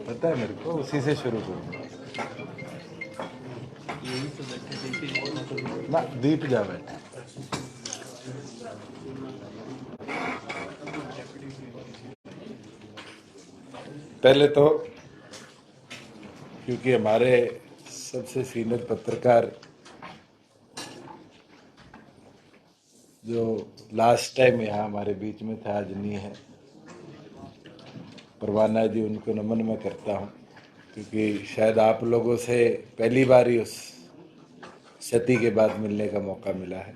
पता है मेरे को, उसी से शुरू करूँगा ना। दीप जा बैठे। पहले तो क्योंकि हमारे सबसे सीनियर पत्रकार जो लास्ट टाइम यहाँ हमारे बीच में था, आज नहीं है, परवाना जी, उनको नमन मैं करता हूँ, क्योंकि शायद आप लोगों से पहली बार ही उस सती के बाद मिलने का मौका मिला है।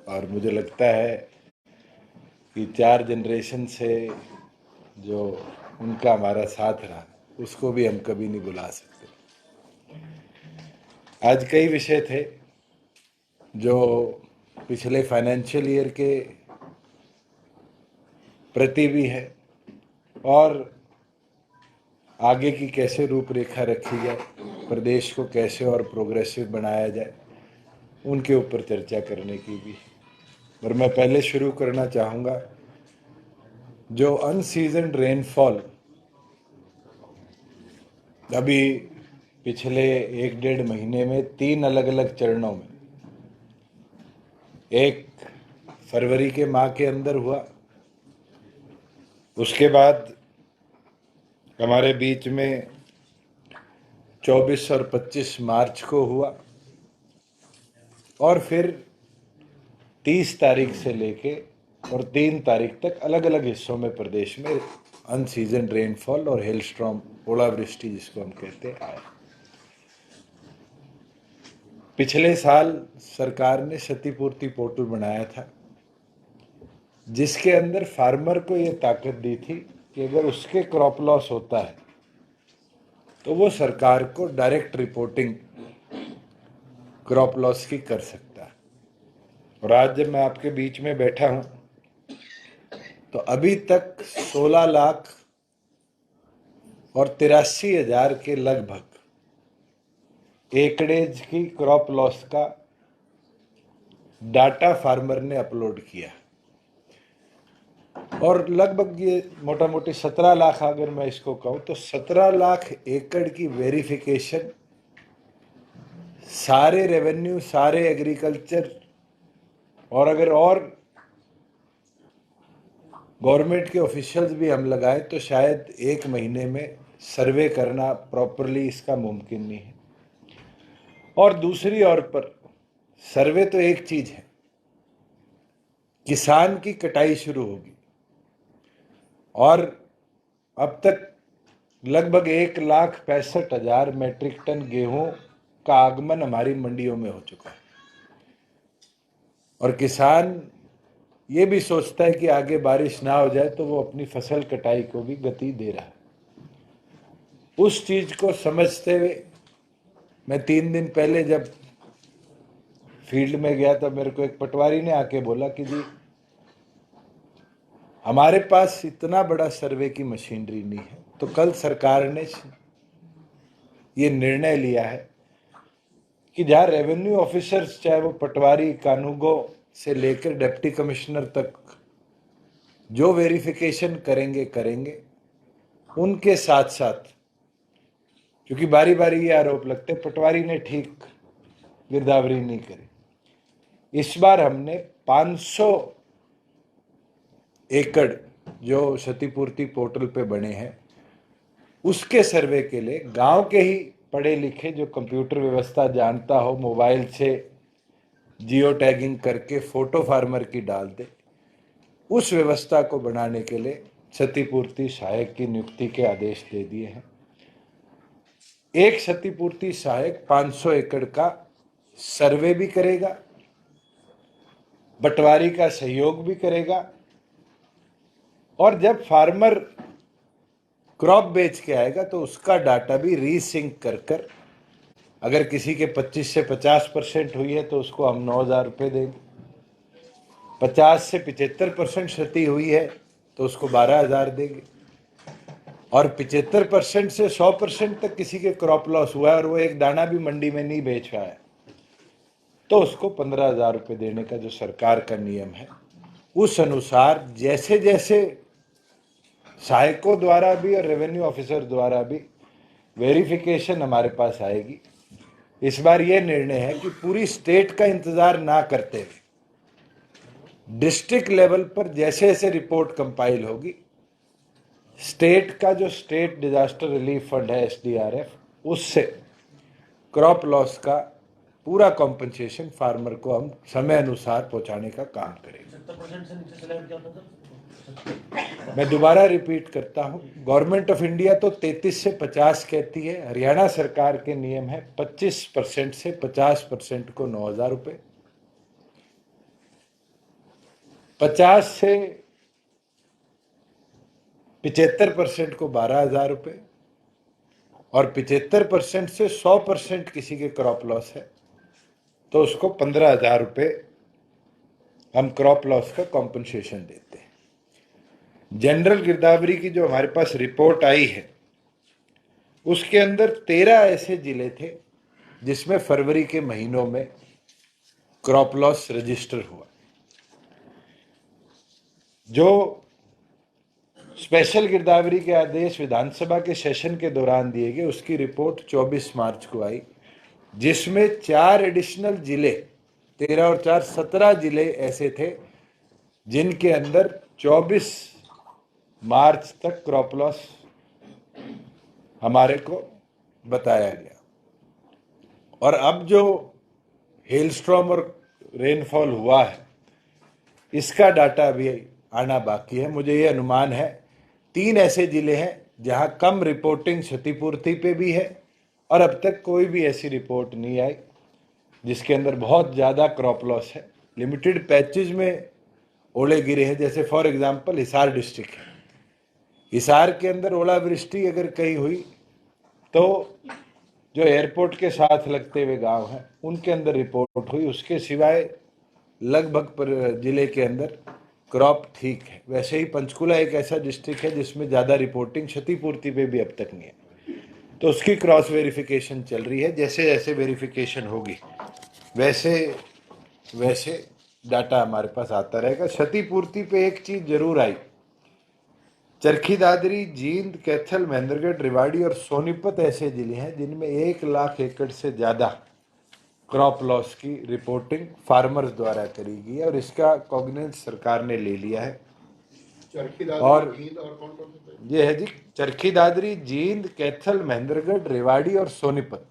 और मुझे लगता है कि 4 जनरेशन से जो उनका हमारा साथ रहा, उसको भी हम कभी नहीं भुला सकते। आज कई विषय थे जो पिछले फाइनेंशियल ईयर के प्रति भी है, और आगे की कैसे रूपरेखा रखी जाए, प्रदेश को कैसे और प्रोग्रेसिव बनाया जाए, उनके ऊपर चर्चा करने की भी है। और मैं पहले शुरू करना चाहूँगा, जो अनसीजन्ड रेनफॉल अभी पिछले 1-1.5 महीने में 3 अलग अलग चरणों में, एक फरवरी के माह के अंदर हुआ, उसके बाद हमारे बीच में 24 और 25 मार्च को हुआ, और फिर 30 तारीख से लेके और 3 तारीख तक अलग अलग हिस्सों में प्रदेश में अनसीजन रेनफॉल और हेलस्टॉर्म, ओलावृष्टि जिसको हम कहते हैं, आया। पिछले साल सरकार ने क्षतिपूर्ति पोर्टल बनाया था, जिसके अंदर फार्मर को ये ताकत दी थी कि अगर उसके क्रॉप लॉस होता है तो वो सरकार को डायरेक्ट रिपोर्टिंग क्रॉप लॉस की कर सकता है। और आज जब मैं आपके बीच में बैठा हूं, तो अभी तक 16 लाख और 83,000 के लगभग एकड़ेज की क्रॉप लॉस का डाटा फार्मर ने अपलोड किया, और लगभग ये मोटा मोटी 17 लाख, अगर मैं इसको कहूं तो 17 लाख एकड़ की वेरिफिकेशन सारे रेवेन्यू, सारे एग्रीकल्चर, और अगर और गवर्नमेंट के ऑफिशियल्स भी हम लगाए तो शायद 1 महीने में सर्वे करना प्रॉपरली इसका मुमकिन नहीं है। और दूसरी ओर पर सर्वे तो एक चीज है, किसान की कटाई शुरू होगी, और अब तक लगभग 1,65,000 मेट्रिक टन गेहूं का आगमन हमारी मंडियों में हो चुका है। और किसान ये भी सोचता है कि आगे बारिश ना हो जाए तो वो अपनी फसल कटाई को भी गति दे रहा है। उस चीज को समझते हुए मैं 3 दिन पहले जब फील्ड में गया तो मेरे को एक पटवारी ने आके बोला कि जी, हमारे पास इतना बड़ा सर्वे की मशीनरी नहीं है। तो कल सरकार ने ये निर्णय लिया है कि जहाँ रेवेन्यू ऑफिसर्स, चाहे वो पटवारी, कानूगो से लेकर डिप्टी कमिश्नर तक जो वेरिफिकेशन करेंगे, उनके साथ साथ, क्योंकि बारी बारी ये आरोप लगते पटवारी ने ठीक गिरदावरी नहीं करी, इस बार हमने 500 एकड़ जो क्षतिपूर्ति पोर्टल पे बने हैं, उसके सर्वे के लिए गांव के ही पढ़े लिखे, जो कंप्यूटर व्यवस्था जानता हो, मोबाइल से जियो टैगिंग करके फोटो फार्मर की डाल दे, उस व्यवस्था को बनाने के लिए क्षतिपूर्ति सहायक की नियुक्ति के आदेश दे दिए हैं। एक क्षतिपूर्ति सहायक 500 एकड़ का सर्वे भी करेगा, बंटवारी का सहयोग भी करेगा, और जब फार्मर क्रॉप बेच के आएगा तो उसका डाटा भी रीसिंक कर अगर किसी के 25 से 50% हुई है तो उसको हम 9,000 रुपये देंगे, 50 से 75% क्षति हुई है तो उसको 12,000 देंगे, और 75% से 100% तक किसी के क्रॉप लॉस हुआ है और वो एक दाना भी मंडी में नहीं बेच पाया है तो उसको 15,000 रुपये देने का जो सरकार का नियम है, उस अनुसार जैसे जैसे सहायकों द्वारा भी और रेवेन्यू ऑफिसर द्वारा भी वेरिफिकेशन हमारे पास आएगी। इस बार ये निर्णय है कि पूरी स्टेट का इंतजार ना करते हुए डिस्ट्रिक्ट लेवल पर जैसे जैसे रिपोर्ट कंपाइल होगी, स्टेट का जो स्टेट डिजास्टर रिलीफ फंड है SDRF, उससे क्रॉप लॉस का पूरा कॉम्पनसेशन फार्मर को हम समय अनुसार पहुंचाने का काम करेंगे। 70% से नीचे स्लैब क्या होता है? मैं दोबारा रिपीट करता हूं, गवर्नमेंट ऑफ इंडिया तो 33 से 50 कहती है, हरियाणा सरकार के नियम है 25% से 50% को 9,000 रुपये, 50 से 75% को 12,000 रुपये और 75% से 100% किसी के क्रॉप लॉस है तो उसको 15,000 रुपये हम क्रॉप लॉस का कॉम्पनसेशन देते हैं। जनरल गिरदावरी की जो हमारे पास रिपोर्ट आई है उसके अंदर 13 ऐसे जिले थे जिसमें फरवरी के महीनों में क्रॉप लॉस रजिस्टर हुआ। जो स्पेशल गिरदावरी के आदेश विधानसभा के सेशन के दौरान दिए गए उसकी रिपोर्ट 24 मार्च को आई, जिसमें 4 एडिशनल जिले, 13 और 4 17 जिले ऐसे थे जिनके अंदर 24 मार्च तक क्रॉप लॉस हमारे को बताया गया। और अब जो हेलस्ट्रॉम और रेनफॉल हुआ है इसका डाटा अभी आना बाकी है। मुझे ये अनुमान है 3 ऐसे जिले हैं जहां कम रिपोर्टिंग क्षतिपूर्ति पे भी है और अब तक कोई भी ऐसी रिपोर्ट नहीं आई जिसके अंदर बहुत ज़्यादा क्रॉप लॉस है। लिमिटेड पैचेज में ओले गिरे हैं, जैसे फॉर एग्जांपल हिसार डिस्ट्रिक्ट है, हिसार के अंदर ओलावृष्टि अगर कहीं हुई तो जो एयरपोर्ट के साथ लगते हुए गांव हैं उनके अंदर रिपोर्ट हुई, उसके सिवाय लगभग पर जिले के अंदर क्रॉप ठीक है। वैसे ही पंचकुला एक ऐसा डिस्ट्रिक्ट है जिसमें ज़्यादा रिपोर्टिंग क्षतिपूर्ति पे भी अब तक नहीं है, तो उसकी क्रॉस वेरिफिकेशन चल रही है। जैसे जैसे वेरिफिकेशन होगी वैसे वैसे डाटा हमारे पास आता रहेगा। क्षतिपूर्ति पे एक चीज़ जरूर आई, चरखी दादरी, जींद, कैथल, महेंद्रगढ़, रेवाड़ी और सोनीपत ऐसे जिले हैं जिनमें 1 लाख एकड़ से ज़्यादा क्रॉप लॉस की रिपोर्टिंग फार्मर्स द्वारा करी गई है और इसका कॉग्निजेंस सरकार ने ले लिया है। और ये है जी चरखी दादरी, जींद, कैथल, महेंद्रगढ़, रेवाड़ी और सोनीपत,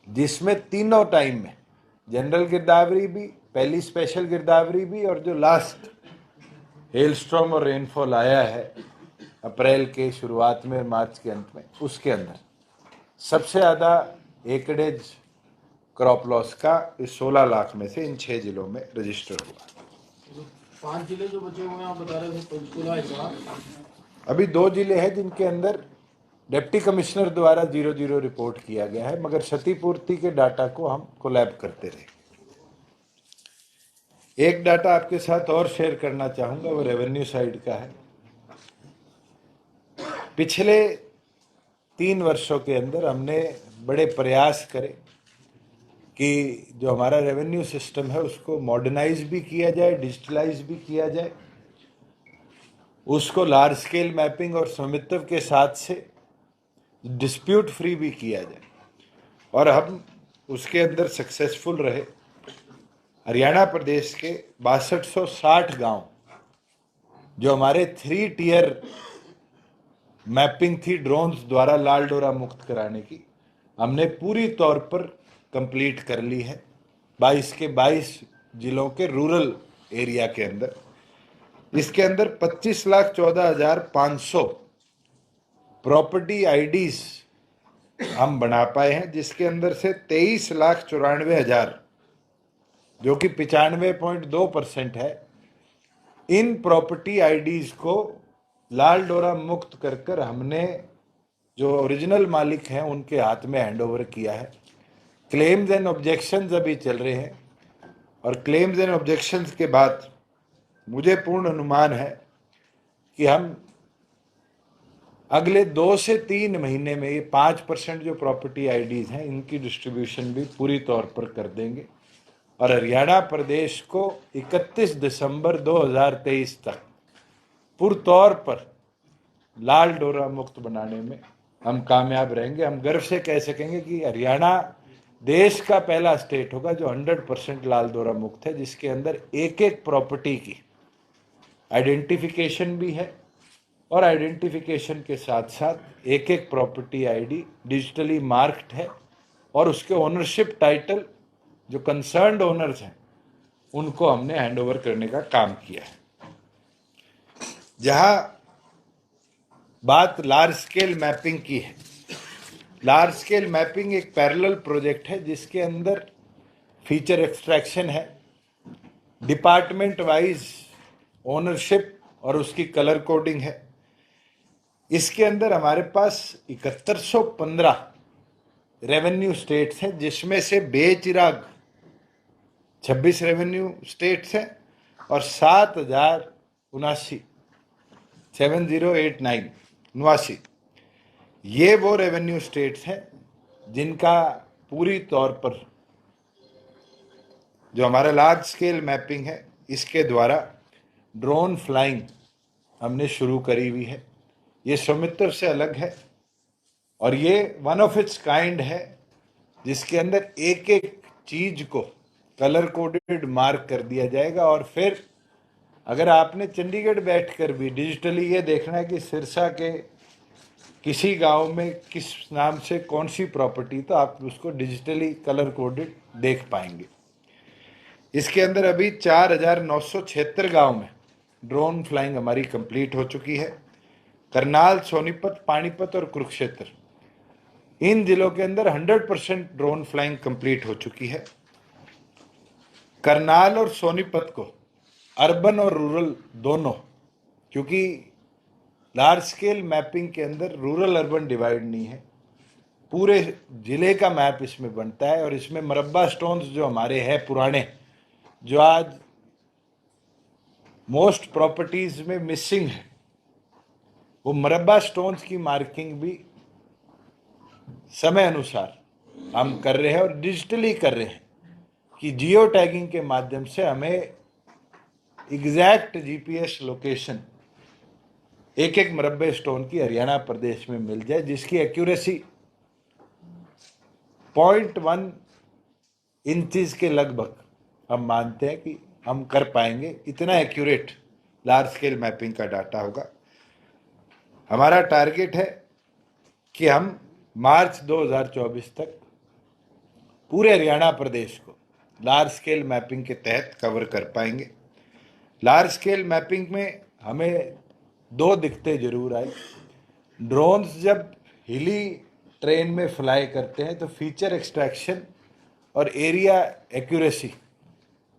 जिसमें तीनों टाइम में जनरल गिरदावरी भी, पहली स्पेशल गिरदावरी भी और जो लास्ट हेलस्ट्रॉम और रेनफॉल आया है अप्रैल के शुरुआत में मार्च के अंत में, उसके अंदर सबसे ज़्यादा एकड़ेज क्रॉप लॉस का इस 16 लाख में से इन 6 जिलों में रजिस्टर हुआ। 5 जिले जो बचे हुए हैं आप बता रहे थे, पंचकुला, हिसार, अभी 2 जिले हैं जिनके अंदर डिप्टी कमिश्नर द्वारा 0-0 रिपोर्ट किया गया है, मगर क्षतिपूर्ति के डाटा को हम कोलैब करते रहे। एक डाटा आपके साथ और शेयर करना चाहूंगा, वो रेवेन्यू साइड का है। पिछले 3 वर्षों के अंदर हमने बड़े प्रयास करे कि जो हमारा रेवेन्यू सिस्टम है उसको मॉडर्नाइज भी किया जाए, डिजिटलाइज भी किया जाए, उसको लार्ज स्केल मैपिंग और स्वामित्व के साथ से डिस्प्यूट फ्री भी किया जाए, और हम उसके अंदर सक्सेसफुल रहे। हरियाणा प्रदेश के 6260 गांव जो हमारे 3 टियर मैपिंग थी ड्रोन्स द्वारा लाल डोरा मुक्त कराने की, हमने पूरी तौर पर कंप्लीट कर ली है 22 के 22 जिलों के रूरल एरिया के अंदर। इसके अंदर 25,14,500 प्रॉपर्टी आईडीज हम बना पाए हैं, जिसके अंदर से 23,94,000 जो कि 95.2% है, इन प्रॉपर्टी आईडीज को लाल डोरा मुक्त कर कर हमने जो ओरिजिनल मालिक हैं उनके हाथ में हैंडओवर किया है। क्लेम्स एंड ऑब्जेक्शंस अभी चल रहे हैं और क्लेम्स एंड ऑब्जेक्शंस के बाद मुझे पूर्ण अनुमान है कि हम अगले 2 से 3 महीने में ये 5% जो प्रॉपर्टी आईडीज हैं इनकी डिस्ट्रीब्यूशन भी पूरी तौर पर कर देंगे और हरियाणा प्रदेश को 31 दिसंबर 2023 तक पूर्ण तौर पर लाल डोरा मुक्त बनाने में हम कामयाब रहेंगे। हम गर्व से कह सकेंगे कि हरियाणा देश का पहला स्टेट होगा जो 100% लाल डोरा मुक्त है, जिसके अंदर एक एक प्रॉपर्टी की आइडेंटिफिकेशन भी है और आइडेंटिफिकेशन के साथ साथ एक एक प्रॉपर्टी आईडी डिजिटली मार्क्ड है और उसके ओनरशिप टाइटल जो कंसर्न्ड ओनर्स हैं उनको हमने हैंडओवर करने का काम किया है। जहां बात लार्ज स्केल मैपिंग की है, लार्ज स्केल मैपिंग एक पैरेलल प्रोजेक्ट है जिसके अंदर फीचर एक्सट्रैक्शन है, डिपार्टमेंट वाइज ओनरशिप और उसकी कलर कोडिंग है। इसके अंदर हमारे पास 7115 रेवेन्यू स्टेट्स हैं, जिसमें से बेचिराग 26 रेवेन्यू स्टेट्स हैं और 7089 ये वो रेवेन्यू स्टेट्स हैं जिनका पूरी तौर पर जो हमारा लार्ज स्केल मैपिंग है इसके द्वारा ड्रोन फ्लाइंग हमने शुरू करी हुई है। ये स्वामित्व से अलग है और ये वन ऑफ इट्स काइंड है, जिसके अंदर एक एक चीज को कलर कोडेड मार्क कर दिया जाएगा और फिर अगर आपने चंडीगढ़ बैठकर भी डिजिटली ये देखना है कि सिरसा के किसी गांव में किस नाम से कौन सी प्रॉपर्टी, तो आप उसको डिजिटली कलर कोडेड देख पाएंगे। इसके अंदर अभी 4976 गांव में ड्रोन फ्लाइंग हमारी कंप्लीट हो चुकी है। करनाल, सोनीपत, पानीपत और कुरुक्षेत्र, इन जिलों के अंदर 100% ड्रोन फ्लाइंग कंप्लीट हो चुकी है। करनाल और सोनीपत को अर्बन और रूरल दोनों, क्योंकि लार्ज स्केल मैपिंग के अंदर रूरल अर्बन डिवाइड नहीं है, पूरे जिले का मैप इसमें बनता है और इसमें मरब्बा स्टोन्स जो हमारे हैं पुराने, जो आज मोस्ट प्रॉपर्टीज में मिसिंग है, वो मरब्बा स्टोन्स की मार्किंग भी समय अनुसार हम कर रहे हैं और डिजिटली कर रहे हैं कि जियो टैगिंग के माध्यम से हमें एग्जैक्ट जीपीएस लोकेशन एक एक मरब्बे स्टोन की हरियाणा प्रदेश में मिल जाए, जिसकी एक्यूरेसी 0.1 इंचेस के लगभग हम मानते हैं कि हम कर पाएंगे। इतना एक्यूरेट लार्ज स्केल मैपिंग का डाटा होगा। हमारा टारगेट है कि हम मार्च 2024 तक पूरे हरियाणा प्रदेश को लार्ज स्केल मैपिंग के तहत कवर कर पाएंगे। लार्ज स्केल मैपिंग में हमें दो दिक्कतें जरूर आई। ड्रोन्स जब हिली ट्रेन में फ्लाई करते हैं तो फीचर एक्सट्रैक्शन और एरिया एक्यूरेसी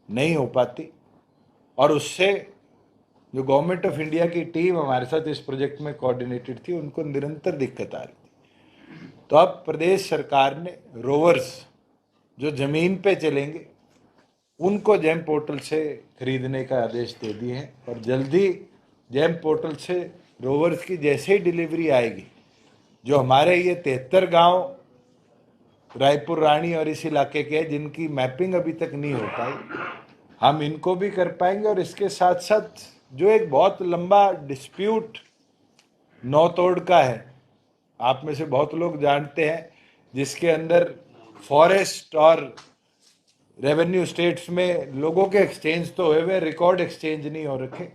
नहीं हो पाती और उससे जो गवर्नमेंट ऑफ इंडिया की टीम हमारे साथ इस प्रोजेक्ट में कोऑर्डिनेटेड थी, उनको निरंतर दिक्कत आ रही थी। तो अब प्रदेश सरकार ने रोवर्स जो जमीन पे चलेंगे उनको जेम पोर्टल से खरीदने का आदेश दे दिए हैं और जल्दी जेम पोर्टल से रोवर्स की जैसे ही डिलीवरी आएगी, जो हमारे ये 73 गांव रायपुर, रानी और इस इलाके के हैं जिनकी मैपिंग अभी तक नहीं हो पाई, हम इनको भी कर पाएंगे। और इसके साथ साथ जो एक बहुत लंबा डिस्प्यूट नौतोड़ का है, आप में से बहुत लोग जानते हैं, जिसके अंदर फॉरेस्ट और रेवेन्यू स्टेट्स में लोगों के एक्सचेंज तो हुए हुए, रिकॉर्ड एक्सचेंज नहीं हो रखे,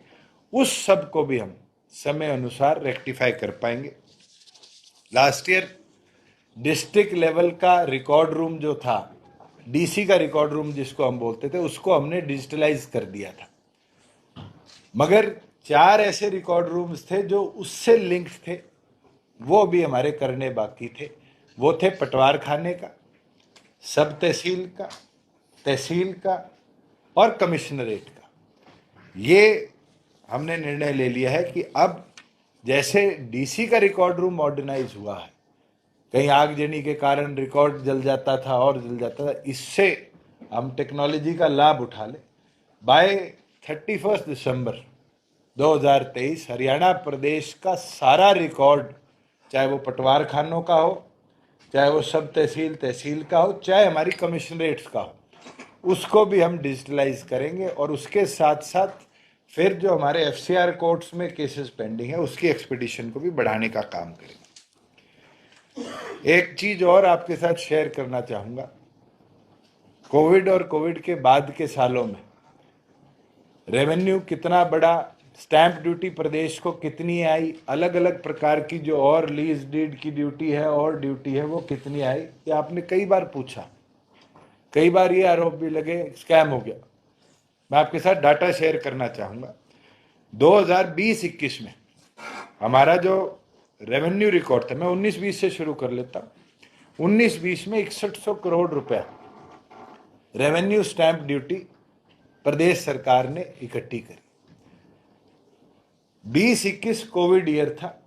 उस सब को भी हम समय अनुसार रेक्टिफाई कर पाएंगे। लास्ट ईयर डिस्ट्रिक्ट लेवल का रिकॉर्ड रूम जो था, डीसी का रिकॉर्ड रूम जिसको हम बोलते थे, उसको हमने डिजिटलाइज कर दिया था, मगर 4 ऐसे रिकॉर्ड रूम्स थे जो उससे लिंक्ड थे, वो भी हमारे करने बाकी थे। वो थे पटवार खाने का, सब तहसील का, तहसील का और कमिश्नरेट का। ये हमने निर्णय ले लिया है कि अब जैसे डीसी का रिकॉर्ड रूम मॉडर्नाइज हुआ है, कहीं आगजनी के कारण रिकॉर्ड जल जाता था और जल जाता था, इससे हम टेक्नोलॉजी का लाभ उठा लें। बाय 31 दिसंबर 2023 हरियाणा प्रदेश का सारा रिकॉर्ड, चाहे वो पटवार खानों का हो, चाहे वो सब तहसील का हो, चाहे हमारी कमिश्नरेट्स का हो, उसको भी हम डिजिटलाइज करेंगे और उसके साथ साथ फिर जो हमारे एफसीआर कोर्ट्स में केसेस पेंडिंग है उसकी एक्सपीडिशन को भी बढ़ाने का काम करेंगे। एक चीज और आपके साथ शेयर करना चाहूंगा, कोविड और कोविड के बाद के सालों में रेवेन्यू कितना बड़ा, स्टैंप ड्यूटी प्रदेश को कितनी आई, अलग अलग प्रकार की जो और लीज डीड की ड्यूटी है और ड्यूटी है वो कितनी आई, ये आपने कई बार पूछा। कई बार ये आरोप भी लगे स्कैम हो गया। मैं आपके साथ डाटा शेयर करना चाहूंगा। 2020-21 में हमारा जो रेवेन्यू रिकॉर्ड था, मैं 19-20 से शुरू कर लेता हूं। 19-20 में 6100 करोड़ रुपया रेवेन्यू स्टैंप ड्यूटी प्रदेश सरकार ने इकट्ठी करी। 20-21 कोविड ईयर था,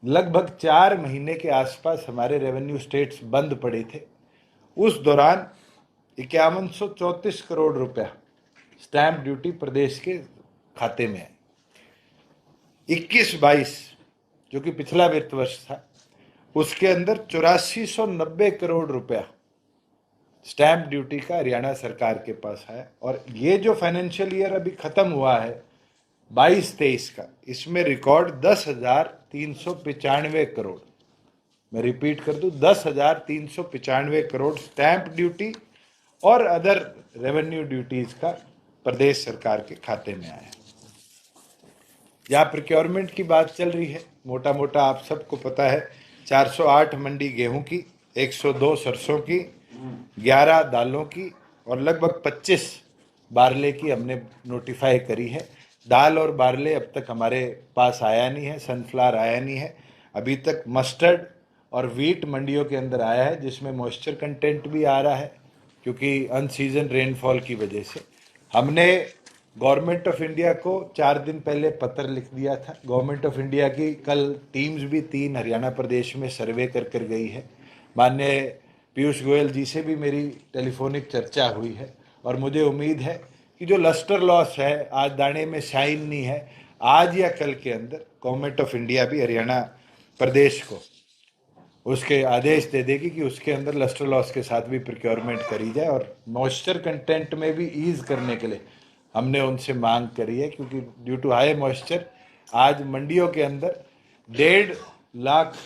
लगभग 4 महीने के आसपास हमारे रेवेन्यू स्टेट्स बंद पड़े थे। उस दौरान 5134 करोड़ रुपया स्टैंप ड्यूटी प्रदेश के खाते में आई। 21-22 जो कि पिछला वित्त वर्ष था, उसके अंदर 8490 करोड़ रुपया स्टैंप ड्यूटी का हरियाणा सरकार के पास है। और ये जो फाइनेंशियल ईयर अभी खत्म हुआ है 22-23 का, इसमें रिकॉर्ड 10,395 करोड़, मैं रिपीट कर दूं 10,395 करोड़ स्टैंप ड्यूटी और अदर रेवेन्यू ड्यूटीज का प्रदेश सरकार के खाते में आया। यहाँ प्रोक्योरमेंट की बात चल रही है, मोटा मोटा आप सबको पता है 408 मंडी गेहूं की, 102 सरसों की, 11 दालों की और लगभग 25 बारले की हमने नोटिफाई करी है। दाल और बारले अब तक हमारे पास आया नहीं है, सनफ्लावर आया नहीं है अभी तक। मस्टर्ड और वीट मंडियों के अंदर आया है, जिसमें मॉइस्चर कंटेंट भी आ रहा है क्योंकि अनसीजन रेनफॉल की वजह से। हमने गवर्नमेंट ऑफ इंडिया को 4 दिन पहले पत्र लिख दिया था। गवर्नमेंट ऑफ इंडिया की कल टीम्स भी 3 हरियाणा प्रदेश में सर्वे कर गई है। माननीय पीयूष गोयल जी से भी मेरी टेलीफोनिक चर्चा हुई है और मुझे उम्मीद है कि जो लस्टर लॉस है, आज दाने में शाइन नहीं है, आज या कल के अंदर गवर्नमेंट ऑफ इंडिया भी हरियाणा प्रदेश को उसके आदेश दे देगी कि उसके अंदर लस्टर लॉस के साथ भी प्रोक्योरमेंट करी जाए। और मॉइस्चर कंटेंट में भी ईज करने के लिए हमने उनसे मांग करी है, क्योंकि ड्यू टू हाई मॉइस्चर आज मंडियों के अंदर 1.5 लाख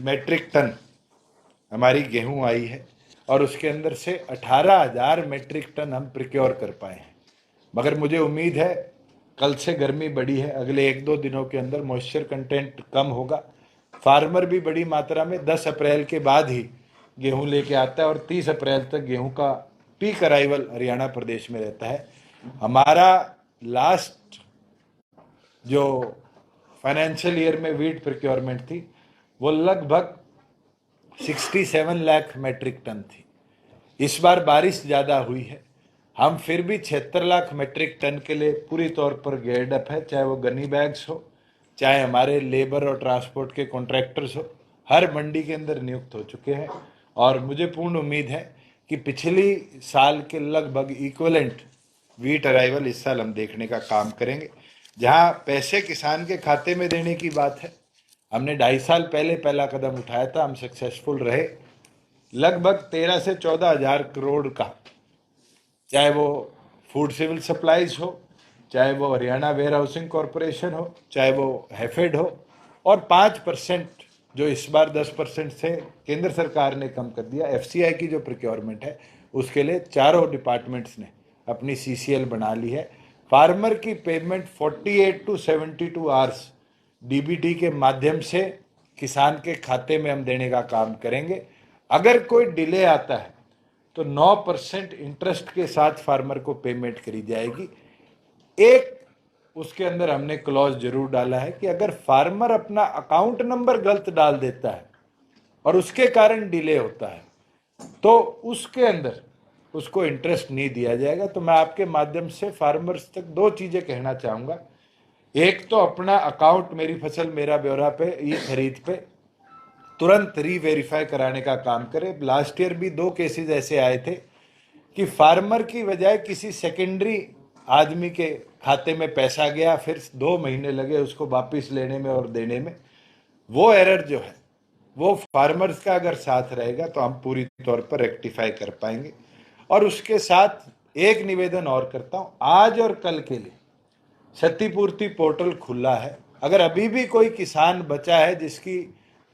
मेट्रिक टन हमारी गेहूं आई है और उसके अंदर से 18,000 मेट्रिक टन हम प्रिक्योर कर पाए हैं। मगर मुझे उम्मीद है कल से गर्मी बढ़ी है, अगले 1-2 दिनों के अंदर मॉइस्चर कंटेंट कम होगा। फार्मर भी बड़ी मात्रा में 10 अप्रैल के बाद ही गेहूं लेके आता है और 30 अप्रैल तक गेहूं का पीक अराइवल हरियाणा प्रदेश में रहता है। हमारा लास्ट जो फाइनेंशियल ईयर में वीट प्रोक्योरमेंट थी वो लगभग 67 लाख मेट्रिक टन थी। इस बार बारिश ज़्यादा हुई है, हम फिर भी 76 लाख मेट्रिक टन के लिए पूरी तौर पर गेयर्ड अप है, चाहे वो गनी बैग्स हो, चाहे हमारे लेबर और ट्रांसपोर्ट के कॉन्ट्रैक्टर्स हो, हर मंडी के अंदर नियुक्त हो चुके हैं। और मुझे पूर्ण उम्मीद है कि पिछली साल के लगभग इक्वलेंट वीट अराइवल इस साल हम देखने का काम करेंगे। जहां पैसे किसान के खाते में देने की बात है, हमने 2.5 साल पहले पहला कदम उठाया था, हम सक्सेसफुल रहे। लगभग 13 से 14 हजार करोड़ का, चाहे वो फूड सिविल सप्लाईज हो, चाहे वो हरियाणा वेयर हाउसिंग कॉरपोरेशन हो, चाहे वो हैफेड हो, और 5% जो इस बार 10% से केंद्र सरकार ने कम कर दिया। एफसीआई की जो प्रोक्योरमेंट है उसके लिए चारों डिपार्टमेंट्स ने अपनी सीसीएल बना ली है। फार्मर की पेमेंट 48 to 72 आवर्स डीबीटी के माध्यम से किसान के खाते में हम देने का काम करेंगे। अगर कोई डिले आता है तो 9% इंटरेस्ट के साथ फार्मर को पेमेंट करी जाएगी। एक उसके अंदर हमने क्लॉज जरूर डाला है कि अगर फार्मर अपना अकाउंट नंबर गलत डाल देता है और उसके कारण डिले होता है तो उसके अंदर उसको इंटरेस्ट नहीं दिया जाएगा। तो मैं आपके माध्यम से फार्मर्स तक 2 चीजें कहना चाहूंगा। एक तो अपना अकाउंट मेरी फसल मेरा ब्यौरा पे ई खरीद पे तुरंत रीवेरीफाई कराने का काम करें। लास्ट ईयर भी 2 केसेस ऐसे आए थे कि फार्मर की बजाय किसी सेकेंडरी आदमी के खाते में पैसा गया, फिर 2 महीने लगे उसको वापस लेने में और देने में। वो एरर जो है वो फार्मर्स का अगर साथ रहेगा तो हम पूरी तौर पर रेक्टिफाई कर पाएंगे। और उसके साथ एक निवेदन और करता हूं, आज और कल के लिए क्षतिपूर्ति पोर्टल खुला है। अगर अभी भी कोई किसान बचा है जिसकी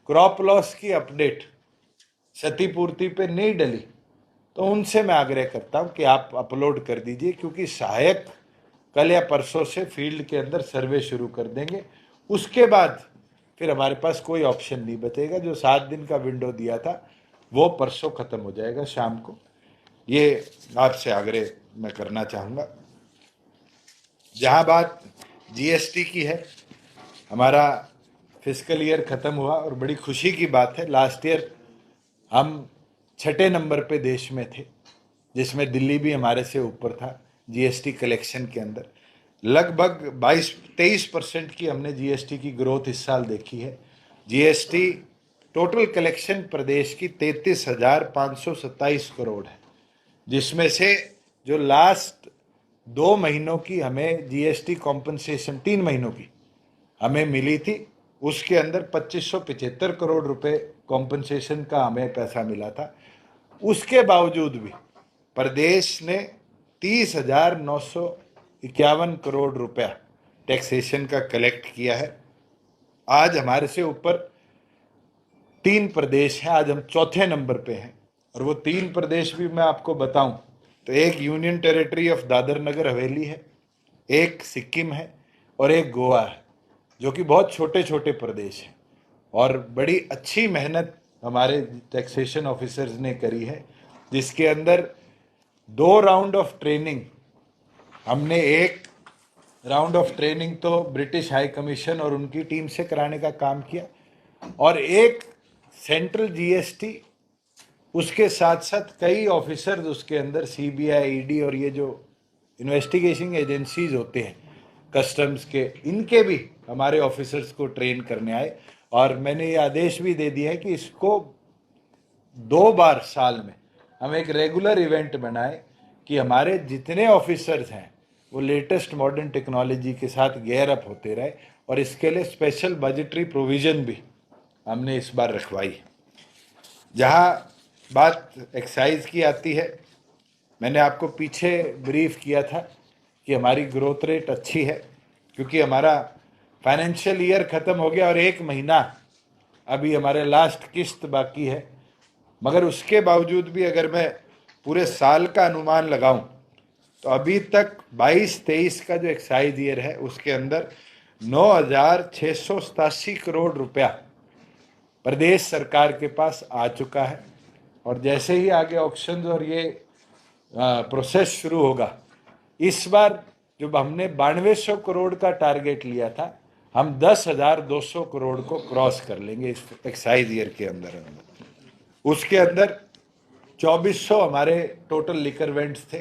क्रॉप लॉस की अपडेट क्षतिपूर्ति पे नहीं डली, तो उनसे मैं आग्रह करता हूं कि आप अपलोड कर दीजिए, क्योंकि सहायक कल या परसों से फील्ड के अंदर सर्वे शुरू कर देंगे। उसके बाद फिर हमारे पास कोई ऑप्शन नहीं बचेगा। जो 7 दिन का विंडो दिया था वो परसों खत्म हो जाएगा शाम को। ये आपसे आग्रह मैं करना चाहूँगा। जहाँ बात जीएसटी की है, हमारा फिस्कल ईयर ख़त्म हुआ और बड़ी खुशी की बात है, लास्ट ईयर हम 6ठे नंबर पे देश में थे, जिसमें दिल्ली भी हमारे से ऊपर था जीएसटी कलेक्शन के अंदर। लगभग 22-23% की हमने जीएसटी की ग्रोथ इस साल देखी है। जीएसटी टोटल कलेक्शन प्रदेश की 33,527 करोड़ है, जिसमें से जो लास्ट 2 महीनों की हमें जीएसटी कॉम्पनसेशन 3 महीनों की हमें मिली थी, उसके अंदर 2575 करोड़ रुपए कॉम्पनसेशन का हमें पैसा मिला था। उसके बावजूद भी प्रदेश ने 30,951 करोड़ रुपया टैक्सेशन का कलेक्ट किया है। आज हमारे से ऊपर 3 प्रदेश हैं, आज हम चौथे नंबर पे हैं। और वो 3 प्रदेश भी मैं आपको बताऊं तो एक union territory of Dadar Nagar Haveli है, एक सिक्किम है और एक गोवा है, जो कि बहुत छोटे छोटे प्रदेश हैं। और बड़ी अच्छी मेहनत हमारे टैक्सेशन ऑफिसर्स ने करी है, जिसके अंदर 2 राउंड ऑफ ट्रेनिंग हमने, एक राउंड ऑफ ट्रेनिंग तो ब्रिटिश हाई कमीशन और उनकी टीम से कराने का काम किया, और एक सेंट्रल जीएसटी, उसके साथ साथ कई ऑफिसर्स उसके अंदर सीबीआई, ईडी और ये जो इन्वेस्टिगेशन एजेंसीज होते हैं कस्टम्स के, इनके भी हमारे ऑफिसर्स को ट्रेन करने आए। और मैंने ये आदेश भी दे दिया है कि इसको 2 बार साल में हम एक रेगुलर इवेंट बनाए कि हमारे जितने ऑफिसर्स हैं वो लेटेस्ट मॉडर्न टेक्नोलॉजी के साथ गेयर अप होते रहे। और इसके लिए स्पेशल बजटरी प्रोविजन भी हमने इस बार रखवाई। जहाँ बात एक्साइज की आती है, मैंने आपको पीछे ब्रीफ किया था कि हमारी ग्रोथ रेट अच्छी है, क्योंकि हमारा फाइनेंशियल ईयर ख़त्म हो गया और 1 महीना अभी हमारे लास्ट किस्त बाकी है। मगर उसके बावजूद भी अगर मैं पूरे साल का अनुमान लगाऊं तो अभी तक 22-23 का जो एक्साइज ईयर है उसके अंदर 9,687 करोड़ रुपया प्रदेश सरकार के पास आ चुका है। और जैसे ही आगे ऑक्शन और ये प्रोसेस शुरू होगा, इस बार जो हमने 9200 करोड़ का टारगेट लिया था, हम 10,200 करोड़ को क्रॉस कर लेंगे इस एक्साइज ईयर के अंदर। उसके अंदर 2400 हमारे टोटल लिकर वेंट्स थे,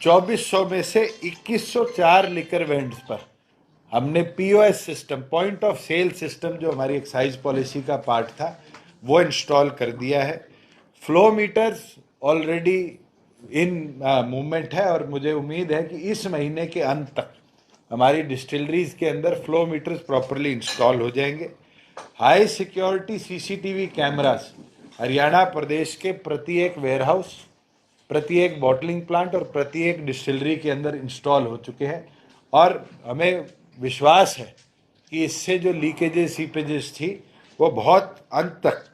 2400 में से 2104 लिकर वेंट्स पर हमने POS system, point of sale system, जो हमारी एक्साइज पॉलिसी का पार्ट था, वो इंस्टॉल कर दिया है। Flow meters already in movement है और मुझे उम्मीद है कि इस महीने के अंत तक हमारी डिस्टिलरीज के अंदर फ्लो मीटर्स प्रॉपरली इंस्टॉल हो जाएंगे। High security CCTV cameras Haryana प्रदेश के प्रत्येक वेयरहाउस, प्रत्येक बॉटलिंग प्लांट और प्रत्येक डिस्टिलरी के अंदर इंस्टॉल हो चुके हैं। और हमें विश्वास है कि इससे जो लीकेजेस सीपेजेस थी वो बहुत अंत तक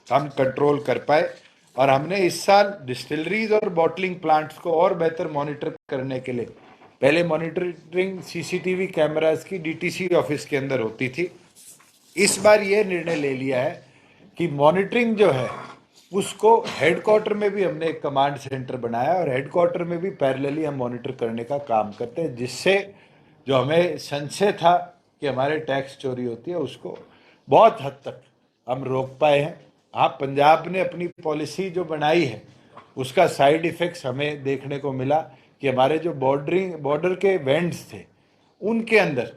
हम कंट्रोल कर पाए। और हमने इस साल डिस्टिलरीज और बॉटलिंग प्लांट्स को और बेहतर मॉनिटर करने के लिए, पहले मॉनिटरिंग सीसीटीवी कैमरास की डीटीसी ऑफिस के अंदर होती थी, इस बार ये निर्णय ले लिया है कि मॉनिटरिंग जो है उसको हेडक्वार्टर में भी हमने एक कमांड सेंटर बनाया और हेडक्वार्टर में भी पैरेलली हम मॉनिटर करने का काम करते हैं, जिससे जो हमें संशय था कि हमारे टैक्स चोरी होती है उसको बहुत हद तक हम रोक पाए हैं। हाँ, पंजाब ने अपनी पॉलिसी जो बनाई है उसका साइड इफेक्ट्स हमें देखने को मिला कि हमारे जो बॉर्डर के वेंट्स थे उनके अंदर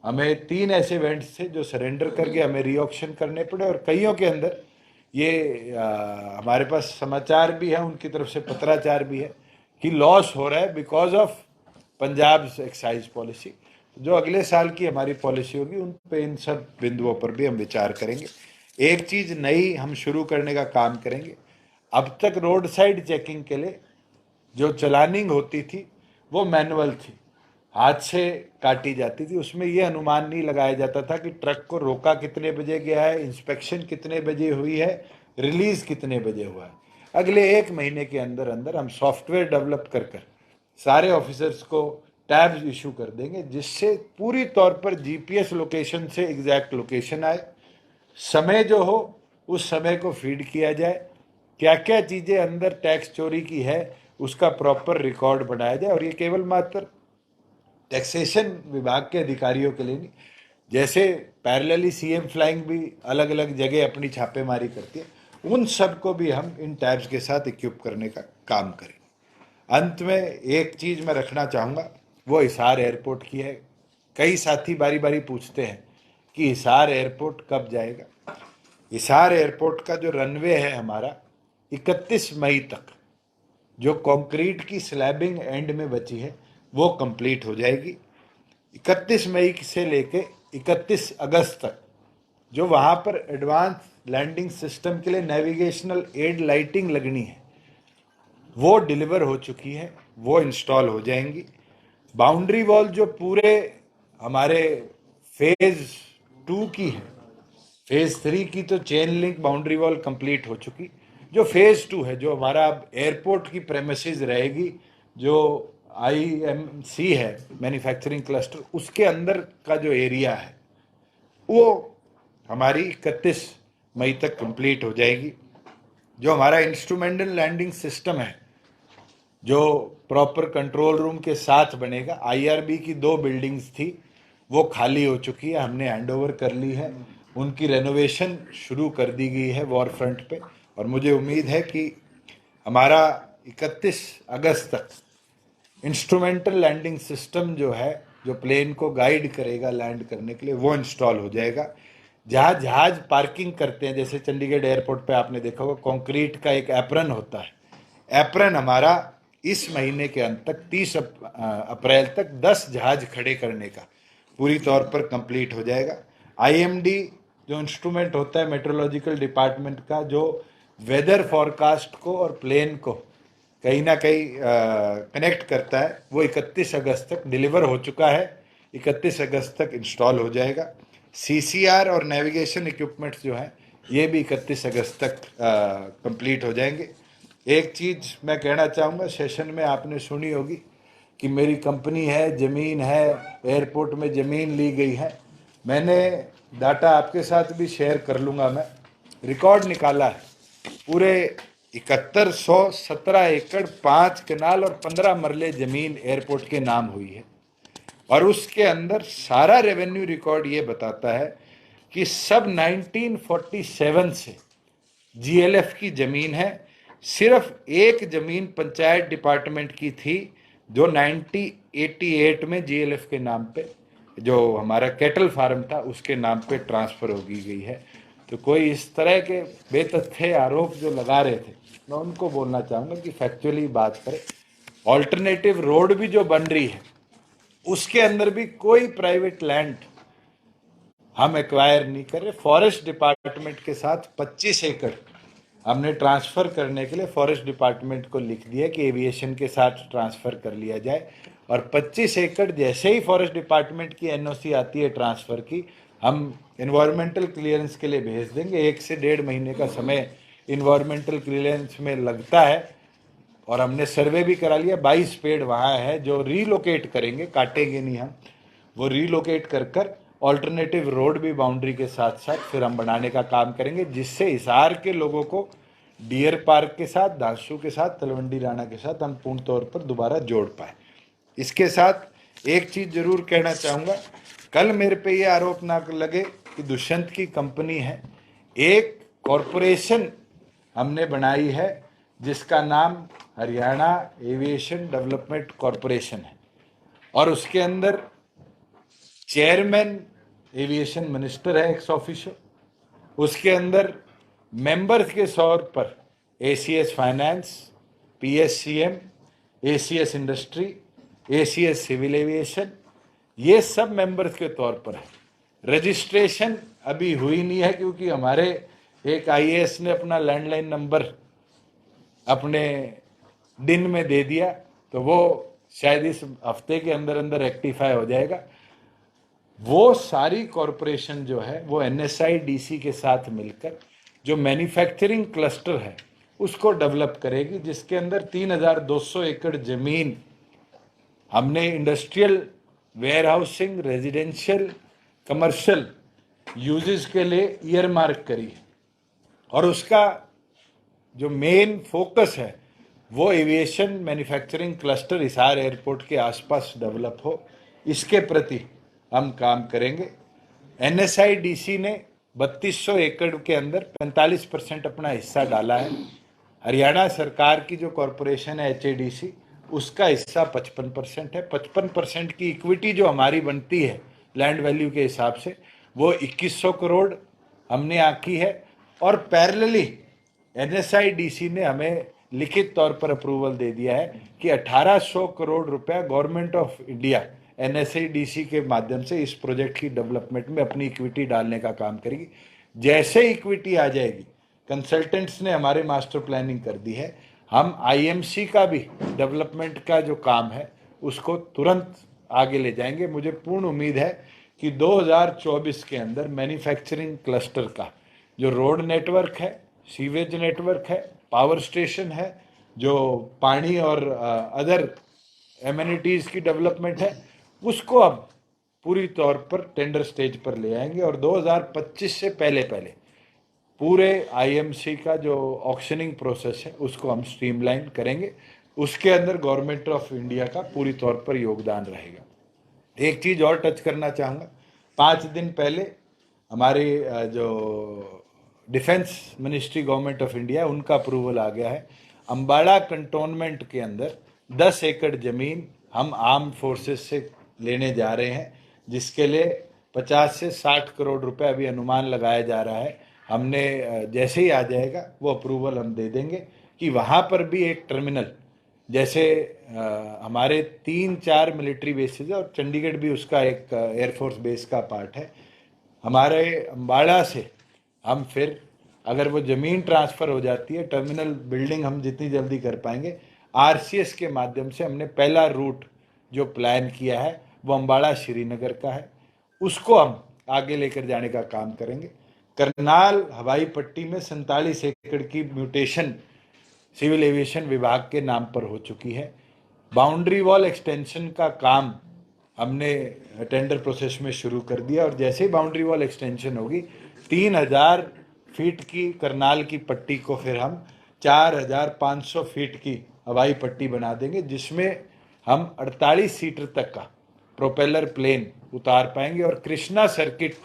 हमें 3 ऐसे वेंट्स थे जो सरेंडर करके हमें रीऑक्शन करने पड़े। और कईयों के अंदर ये हमारे पास समाचार भी है, उनकी तरफ से पत्राचार भी है कि लॉस हो रहा है because of Punjab excise policy. जो अगले साल की हमारी पॉलिसी होगी उन पे, इन सब बिंदुओं पर भी हम विचार करेंगे। एक चीज़ नई हम शुरू करने का काम करेंगे। अब तक रोड साइड चेकिंग के लिए जो चलानिंग होती थी वो मैनुअल थी। हाथ से काटी जाती थी, उसमें ये अनुमान नहीं लगाया जाता था कि ट्रक को रोका कितने बजे गया है, इंस्पेक्शन कितने बजे हुई है, रिलीज कितने बजे हुआ है। अगले 1 महीने के अंदर अंदर हम सॉफ्टवेयर डेवलप कर सारे ऑफिसर्स को टैब्स इशू कर देंगे, जिससे पूरी तौर पर जीपीएस लोकेशन से एग्जैक्ट लोकेशन आए, समय जो हो उस समय को फीड किया जाए, क्या क्या चीज़ें अंदर टैक्स चोरी की है उसका प्रॉपर रिकॉर्ड बनाया जाए। और ये केवल मात्र टैक्सेशन विभाग के अधिकारियों के लिए नहीं, जैसे पैरेलली सीएम फ्लाइंग भी अलग अलग जगह अपनी छापेमारी करती है, उन सब को भी हम इन टैब्स के साथ इक्विप करने का काम करें। अंत में एक चीज़ मैं रखना चाहूँगा, वो हिसार एयरपोर्ट की है। कई साथी बारी बारी पूछते हैं कि हिसार एयरपोर्ट कब जाएगा। हिसार एयरपोर्ट का जो रनवे है हमारा 31 मई तक, जो कंक्रीट की स्लैबिंग एंड में बची है वो कंप्लीट हो जाएगी। 31 मई से लेके 31 अगस्त तक जो वहाँ पर एडवांस लैंडिंग सिस्टम के लिए नेविगेशनल एड लाइटिंग लगनी है वो डिलीवर हो चुकी है, वो इंस्टॉल हो जाएंगी। बाउंड्री वॉल जो पूरे हमारे फेज 2 की है, फेज 3 की तो chain link boundary wall complete हो चुकी, जो फेज 2 है, जो हमारा अब एयरपोर्ट की प्रेमिसेस रहेगी, जो आईएमसी है मैन्युफैक्चरिंग क्लस्टर, उसके अंदर का जो एरिया है वो हमारी 31 मई तक कंप्लीट हो जाएगी। जो हमारा इंस्ट्रूमेंटल लैंडिंग सिस्टम है जो प्रॉपर कंट्रोल रूम के साथ बनेगा, आईआरबी की 2 बिल्डिंग्स थी वो खाली हो चुकी है, हमने हैंडओवर कर ली है, उनकी रेनोवेशन शुरू कर दी गई है वॉर फ्रंट पे। और मुझे उम्मीद है कि हमारा 31 अगस्त तक इंस्ट्रूमेंटल लैंडिंग सिस्टम जो है, जो प्लेन को गाइड करेगा लैंड करने के लिए, वो इंस्टॉल हो जाएगा। जहाँ जहाज पार्किंग करते हैं, जैसे चंडीगढ़ एयरपोर्ट पे आपने देखा होगा कंक्रीट का एक एप्रन होता है, एप्रन हमारा इस महीने के अंत तक 30 अप्रैल तक 10 जहाज खड़े करने का पूरी तौर पर कंप्लीट हो जाएगा। आईएमडी जो इंस्ट्रूमेंट होता है मेट्रोलॉजिकल डिपार्टमेंट का, जो वेदर फॉरकास्ट को और प्लेन को कहीं ना कहीं कनेक्ट करता है, वो 31 अगस्त तक डिलीवर हो चुका है, 31 अगस्त तक इंस्टॉल हो जाएगा। सीसीआर और नेविगेशन इक्विपमेंट्स जो हैं ये भी 31 अगस्त तक कंप्लीट हो जाएंगे। एक चीज़ मैं कहना चाहूँगा, सेशन में आपने सुनी होगी कि मेरी कंपनी है, ज़मीन है, एयरपोर्ट में ज़मीन ली गई है। मैंने डाटा आपके साथ भी शेयर कर लूँगा, मैं रिकॉर्ड निकाला है, पूरे 7117 एकड़ 5 कनाल और 15 मरले ज़मीन एयरपोर्ट के नाम हुई है। और उसके अंदर सारा रेवेन्यू रिकॉर्ड ये बताता है कि सब 1947 से जीएलएफ की ज़मीन है। सिर्फ एक ज़मीन पंचायत डिपार्टमेंट की थी जो 1988 में जीएलएफ के नाम पे, जो हमारा कैटल फार्म था उसके नाम पे ट्रांसफ़र हो गई है। तो कोई इस तरह के बेतथ्य आरोप जो लगा रहे थे, मैं उनको बोलना चाहूँगा कि फैक्चुअली बात करें। ऑल्टरनेटिव रोड भी जो बन रही है उसके अंदर भी कोई प्राइवेट लैंड हम एक्वायर नहीं कर रहे। फॉरेस्ट डिपार्टमेंट के साथ 25 एकड़ हमने ट्रांसफ़र करने के लिए फॉरेस्ट डिपार्टमेंट को लिख दिया कि एविएशन के साथ ट्रांसफ़र कर लिया जाए। और 25 एकड़ जैसे ही फॉरेस्ट डिपार्टमेंट की एनओसी आती है ट्रांसफ़र की, हम इन्वायरमेंटल क्लियरेंस के लिए भेज देंगे। 1 से 1.5 महीने का समय इन्वायरमेंटल क्लियरेंस में लगता है, और हमने सर्वे भी करा लिया। 22 पेड़ वहाँ है जो रीलोकेट करेंगे, काटेंगे नहीं हम, वो रीलोकेट कर कर ऑल्टरनेटिव रोड भी बाउंड्री के साथ साथ फिर हम बनाने का काम करेंगे, जिससे हिसार के लोगों को डियर पार्क के साथ, दांशु के साथ, तलवंडी राणा के साथ हम पूर्ण तौर पर दोबारा जोड़ पाए। इसके साथ एक चीज़ जरूर कहना चाहूँगा, कल मेरे पे ये आरोप ना लगे कि दुष्यंत की कंपनी है। एक कॉरपोरेशन हमने बनाई है जिसका नाम हरियाणा एविएशन डेवलपमेंट कॉरपोरेशन है, और उसके अंदर चेयरमैन एविएशन मिनिस्टर है एक्स ऑफिशियो, उसके अंदर मेंबर्स के तौर पर ACS finance, PSCM, ACS industry, ACS civil aviation, ये सब मेंबर्स के तौर पर है। रजिस्ट्रेशन अभी हुई नहीं है क्योंकि हमारे एक आईएएस ने अपना लैंडलाइन नंबर अपने दिन में दे दिया, तो वो शायद इस हफ्ते के अंदर अंदर रेक्टिफाई हो जाएगा। वो सारी कॉरपोरेशन जो है वो NSIDC के साथ मिलकर जो मैन्युफैक्चरिंग क्लस्टर है उसको डेवलप करेगी, जिसके अंदर 3200 एकड़ जमीन हमने industrial, warehousing, residential, commercial uses के लिए ईयर मार्क करी है। और उसका जो मेन फोकस है वो aviation manufacturing cluster Hisar airport के आसपास डेवलप हो, इसके प्रति हम काम करेंगे। NSIDC ने 3200 एकड़ के अंदर 45% अपना हिस्सा डाला है। हरियाणा सरकार की जो कॉरपोरेशन है HADC, उसका हिस्सा 55% है। 55% की इक्विटी जो हमारी बनती है लैंड वैल्यू के हिसाब से वो 2100 करोड़ हमने आकी है। और पैरेलली NSIDC ने हमें लिखित तौर पर अप्रूवल दे दिया है कि 1800 करोड़ रुपया गवर्नमेंट ऑफ इंडिया NSIDC के माध्यम से इस प्रोजेक्ट की डेवलपमेंट में अपनी इक्विटी डालने का काम करेगी। जैसे इक्विटी आ जाएगी, कंसल्टेंट्स ने हमारे मास्टर प्लानिंग कर दी है, हम IMC का भी डेवलपमेंट का जो काम है उसको तुरंत आगे ले जाएंगे। मुझे पूर्ण उम्मीद है कि 2024 के अंदर मैन्युफैक्चरिंग क्लस्टर का जो रोड नेटवर्क है, सीवेज नेटवर्क है, पावर स्टेशन है, जो पानी और अदर एमिनिटीज़ की डेवलपमेंट है, उसको अब पूरी तौर पर टेंडर स्टेज पर ले आएंगे। और 2025 से पहले पहले पूरे IMC का जो ऑक्शनिंग प्रोसेस है उसको हम स्ट्रीमलाइन करेंगे। उसके अंदर गवर्नमेंट ऑफ इंडिया का पूरी तौर पर योगदान रहेगा। एक चीज़ और टच करना चाहूँगा, 5 दिन पहले हमारे जो defence ministry government of India, उनका अप्रूवल आ गया है। अम्बाड़ा कंटोनमेंट के अंदर 10 एकड़ ज़मीन हम आर्म फोर्सेस से लेने जा रहे हैं, जिसके लिए 50 से 60 करोड़ रुपए अभी अनुमान लगाया जा रहा है। हमने जैसे ही आ जाएगा वो अप्रूवल हम दे देंगे कि वहाँ पर भी एक टर्मिनल, जैसे हमारे 3-4 मिलिट्री बेसिस है और चंडीगढ़ भी उसका एक एयरफोर्स बेस का पार्ट है। हमारे अम्बाड़ा से हम फिर अगर वो ज़मीन ट्रांसफ़र हो जाती है, टर्मिनल बिल्डिंग हम जितनी जल्दी कर पाएंगे, RCS के माध्यम से हमने पहला रूट जो प्लान किया है वो अम्बाड़ा श्रीनगर का है, उसको हम आगे लेकर जाने का काम करेंगे। करनाल हवाई पट्टी में 47 एकड़ की म्यूटेशन सिविल एविएशन विभाग के नाम पर हो चुकी है। बाउंड्री वॉल एक्सटेंशन का काम हमने टेंडर प्रोसेस में शुरू कर दिया और जैसे ही बाउंड्री वॉल एक्सटेंशन होगी 3000 फीट की करनाल की पट्टी को फिर हम 4500 फीट की हवाई पट्टी बना देंगे, जिसमें हम 48 सीटर तक का प्रोपेलर प्लेन उतार पाएंगे। और कृष्णा सर्किट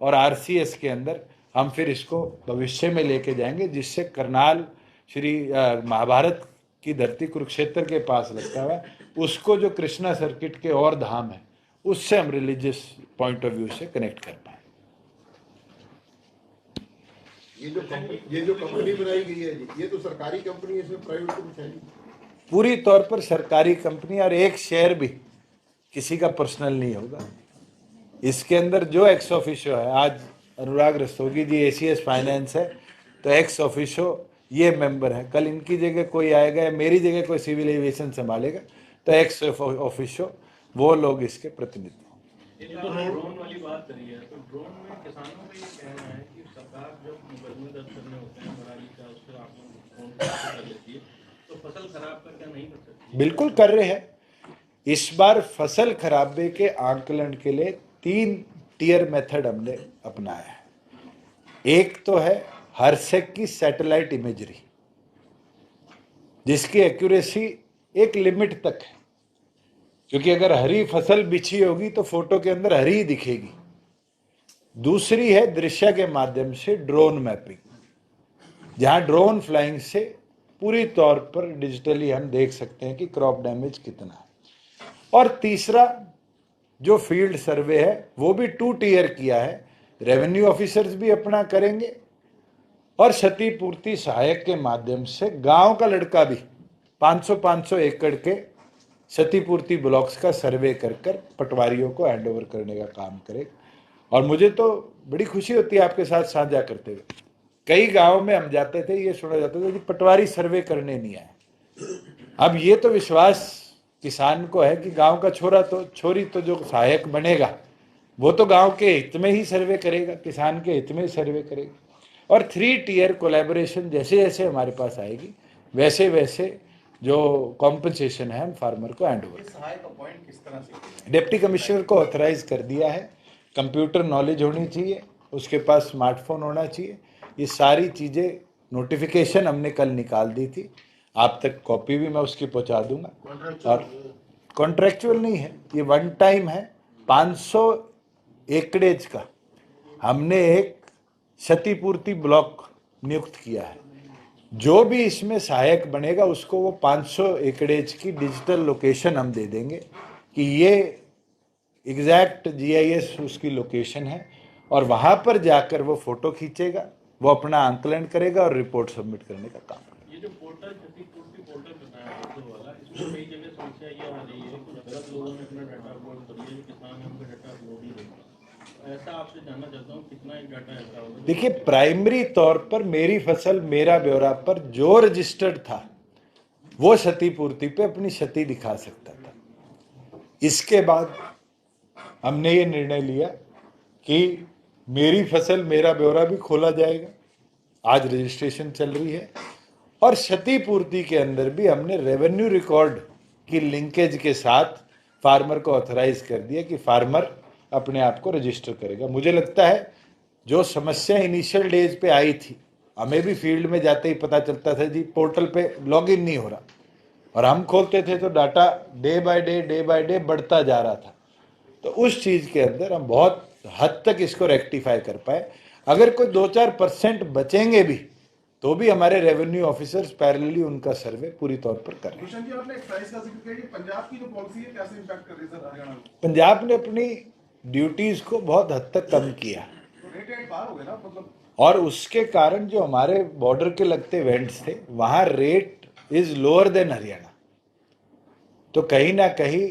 और RCS के अंदर हम फिर इसको भविष्य में लेके जाएंगे, जिससे करनाल श्री महाभारत की धरती कुरुक्षेत्र के पास लगता है, उसको जो कृष्णा सर्किट के और धाम है उससे हम रिलीजियस पॉइंट ऑफ व्यू से कनेक्ट कर पाए। ये जो कंपनी बनाई गई है जी, ये तो सरकारी कंपनी है, इसमें प्राइवेट तो कुछ है नहीं। पूरी तौर पर सरकारी कंपनी, और एक शेयर भी किसी का पर्सनल नहीं होगा। इसके अंदर जो एक्स ऑफिशियो है, आज अनुराग रस्तोगी जी ACS फाइनेंस है तो एक्स ऑफिशियो ये मेंबर है, कल इनकी जगह कोई आएगा या मेरी जगह कोई सिविल एविएशन संभालेगा तो एक्स ऑफिशियो वो लोग इसके प्रतिनिधि होंगे। ये तो ड्रोन वाली बात करी है, तो ड्रोन में किसानों का ये कहना है कि सरकार जब मुकदमे दर्ज करने होते हैं पराली का, उससे आप लोग फोन कर लेती है, तो फसल खराब का क्या नहीं कर सकती? बिल्कुल कर रहे हैं। इस बार फसल खराबे के आंकलन के लिए 3 टियर मेथड हमने अपनाया है। एक तो है हरसेक की सैटेलाइट इमेजरी, जिसकी एक्यूरेसी एक लिमिट तक है, क्योंकि अगर हरी फसल बिछी होगी तो फोटो के अंदर हरी ही दिखेगी। दूसरी है दृश्य के माध्यम से ड्रोन मैपिंग, जहां ड्रोन फ्लाइंग से पूरी तौर पर डिजिटली हम देख सकते हैं कि क्रॉप डैमेज कितना है। और तीसरा जो फील्ड सर्वे है वो भी 2 टियर किया है, रेवेन्यू ऑफिसर्स भी अपना करेंगे और क्षतिपूर्ति सहायक के माध्यम से गांव का लड़का भी 500-500 एकड़ के क्षतिपूर्ति ब्लॉक्स का सर्वे कर पटवारियों को हैंडओवर करने का काम करेगा। और मुझे तो बड़ी खुशी होती है आपके साथ साझा करते हुए, कई गांव में हम जाते थे, ये सुना जाता था कि पटवारी सर्वे करने नहीं आए। अब ये तो विश्वास किसान को है कि गांव का छोरा तो छोरी तो जो सहायक बनेगा वो तो गांव के हित में ही सर्वे करेगा, किसान के हित में ही सर्वे करेगा। और 3 टियर कोलैबोरेशन जैसे जैसे हमारे पास आएगी वैसे वैसे जो कॉम्पनसेशन है हम फार्मर को हैंड ओवर। सहायक अपॉइंट किस तरह से? डिप्टी कमिश्नर को ऑथराइज कर दिया है। कंप्यूटर नॉलेज होनी चाहिए, उसके पास स्मार्टफोन होना चाहिए। ये सारी चीज़ें नोटिफिकेशन हमने कल निकाल दी थी, आप तक कॉपी भी मैं उसकी पहुंचा दूंगा। और कॉन्ट्रेक्चुअल नहीं है, ये वन टाइम है। 500 एकड़ेज का हमने एक क्षतिपूर्ति ब्लॉक नियुक्त किया है। जो भी इसमें सहायक बनेगा उसको वो 500 एकड़ेज की डिजिटल लोकेशन हम दे देंगे कि ये एग्जैक्ट जीआईएस उसकी लोकेशन है, और वहाँ पर जाकर वो फोटो खींचेगा, वो अपना आंकलन करेगा और रिपोर्ट सबमिट करने का काम करेगा। ये जो पोर्टल क्षतिपूर्ति पोर्टल बनाया है उर्दू वाला, इसमें कई जगह समस्या ये आ रही है कि गलत लोगों ने अपना डाटा अपलोड कर दिया, जो किसान है उनका डाटा अपलोड ही नहीं। ऐसा आपसे जानना चाहता हूँ कितना एक डाटा ऐसा होगा? देखिए, प्राइमरी तौर पर मेरी फसल मेरा ब्यौरा पर जो रजिस्टर्ड था वो क्षतिपूर्ति पे अपनी क्षति दिखा सकता था। इसके बाद हमने ये निर्णय लिया कि मेरी फसल मेरा ब्यौरा भी खोला जाएगा, आज रजिस्ट्रेशन चल रही है। और क्षतिपूर्ति के अंदर भी हमने रेवेन्यू रिकॉर्ड की लिंकेज के साथ फार्मर को ऑथराइज कर दिया कि फार्मर अपने आप को रजिस्टर करेगा। मुझे लगता है जो समस्या इनिशियल डेज पे आई थी, हमें भी फील्ड में जाते ही पता चलता था जी पोर्टल पे लॉगिन नहीं हो रहा, और हम खोलते थे तो डाटा डे बाय डे बढ़ता जा रहा था। तो उस चीज़ के अंदर हम बहुत हद तक इसको रेक्टिफाई कर पाए। अगर कोई 2-4% बचेंगे भी तो भी हमारे रेवेन्यू ऑफिसर्स पैरेलली उनका सर्वे पूरी तौर पर कर रहे हैं। भूषण जी, आपने एक्साइज का जिक्र किया कि पंजाब की जो पॉलिसी है कैसे इम्पैक्ट कर रही है सर हरियाणा में? पंजाब ने अपनी ड्यूटीज को बहुत हद तक कम किया, तो रेट बाहर हो गए ना, मतलब और उसके कारण जो हमारे बॉर्डर के लगते वेंट्स थे वहाँ rate is lower than Haryana. तो कहीं ना कहीं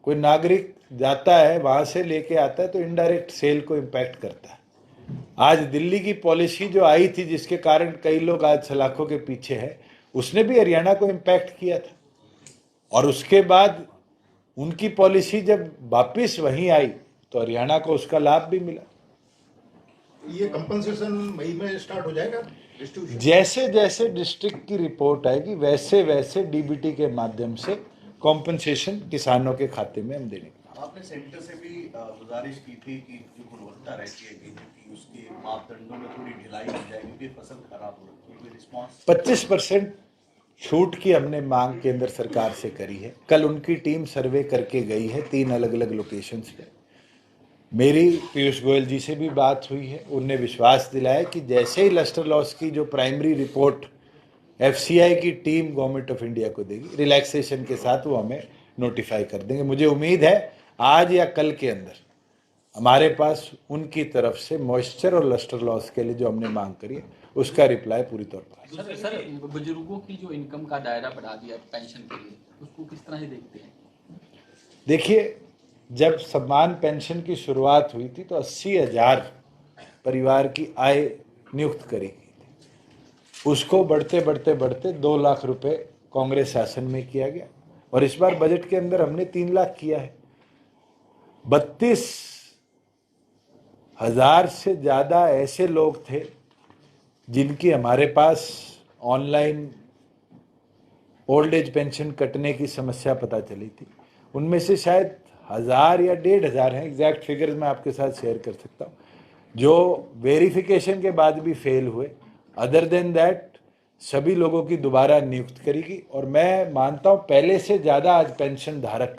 कोई नागरिक जाता है वहाँ से लेके आता है तो इनडायरेक्ट सेल को इम्पैक्ट करता है। आज दिल्ली की पॉलिसी जो आई थी जिसके कारण कई लोग आज सलाखों के पीछे है, उसने भी हरियाणा को इम्पैक्ट किया था। और उसके बाद उनकी पॉलिसी जब वापिस वहीं आई तो हरियाणा को उसका लाभ भी मिला। ये कंपनसेशन मई में स्टार्ट हो जाएगा डिस्ट्रीब्यूशन? जैसे जैसे डिस्ट्रिक्ट की रिपोर्ट आएगी वैसे वैसे डीबीटी के माध्यम से कॉम्पनसेशन किसानों के खाते में हम देंगे। आपने सेंटर से भी गुजारिश की थी कि जो गुणवत्ता रहती है गेहूं की उसके मापदंडों में थोड़ी ढिलाई हो जाए क्योंकि फसल खराब हो रही है। कोई रिस्पॉन्स? 25% छूट की हमने मांग केंद्र सरकार से करी है। कल उनकी टीम सर्वे करके गई है 3 अलग अलग लोकेशंस पे। मेरी पीयूष गोयल जी से भी बात हुई है, उनने विश्वास दिलाया कि जैसे ही लस्टर लॉस की जो प्राइमरी रिपोर्ट एफसीआई की टीम गवर्नमेंट ऑफ इंडिया को देगी, रिलैक्सेशन के साथ वो हमें नोटिफाई कर देंगे। मुझे उम्मीद है आज या कल के अंदर हमारे पास उनकी तरफ से मॉइस्चर और लस्टर लॉस के लिए जो हमने मांग करी है उसका रिप्लाई पूरी तौर पर। सर बुजुर्गों की जो इनकम का दायरा बढ़ा दिया पेंशन के लिए, उसको किस तरह से देखते हैं? देखिए, जब सम्मान पेंशन की शुरुआत हुई थी तो 80,000 परिवार की आय नियुक्त करी गई थी। उसको बढ़ते बढ़ते बढ़ते 2 लाख रुपए कांग्रेस शासन में किया गया, और इस बार बजट के अंदर हमने 3 लाख किया है। 32,000 से ज़्यादा ऐसे लोग थे जिनकी हमारे पास ऑनलाइन ओल्ड एज पेंशन कटने की समस्या पता चली थी। उनमें से शायद 1,000 या 1,500 हैं, एग्जैक्ट फिगर्स मैं आपके साथ शेयर कर सकता हूँ, जो वेरिफिकेशन के बाद भी फेल हुए। अदर देन दैट सभी लोगों की दोबारा नियुक्त करेगी, और मैं मानता हूँ पहले से ज़्यादा आज पेंशन धारक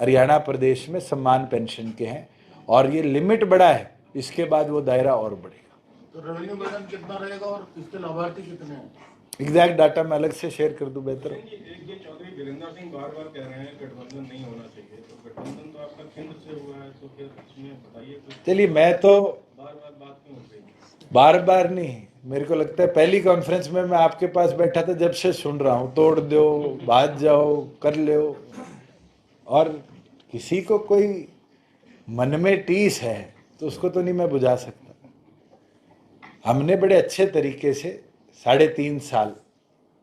हरियाणा प्रदेश में सम्मान पेंशन के हैं, और ये लिमिट बढ़ा है, इसके बाद वो दायरा और बढ़ेगा। तो रेवेन्यू वेतन कितना रहेगा और इसके लाभार्थी कितने हैं? एग्जैक्ट डाटा मैं अलग से शेयर कर दूं बेहतर है। ये चौधरी वीरेंद्र सिंह बार बार कह रहे हैं गठबंधन नहीं होना चाहिए, तो गठबंधन तो आपका केंद्र से हुआ है, तो फिर इसमें बताइए कुछ। चलिए, मैं तो बार बार बात क्यों हो रही है? बार बार नहीं, मेरे को लगता है पहली कॉन्फ्रेंस में मैं आपके पास बैठा था जब से सुन रहा हूँ, तोड़ दो, भाग जाओ, कर लो। और किसी को कोई मन में टीस है तो उसको तो नहीं मैं बुझा सकता। हमने बड़े अच्छे तरीके से 3.5 साल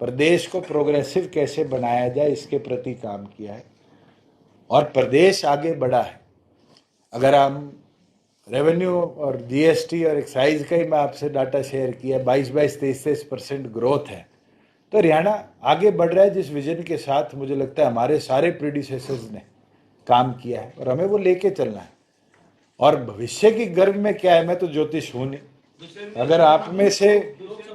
प्रदेश को प्रोग्रेसिव कैसे बनाया जाए इसके प्रति काम किया है और प्रदेश आगे बढ़ा है। अगर हम रेवेन्यू और जीएसटी और एक्साइज का ही मैं आपसे डाटा शेयर किया, 22-23% ग्रोथ है, तो हरियाणा आगे बढ़ रहा है जिस विजन के साथ मुझे लगता है हमारे सारे प्रीडिसेसर्स ने काम किया है और हमें वो लेके चलना है। और भविष्य की गर्भ में क्या है, मैं तो ज्योतिष हूं नहीं, अगर आप में से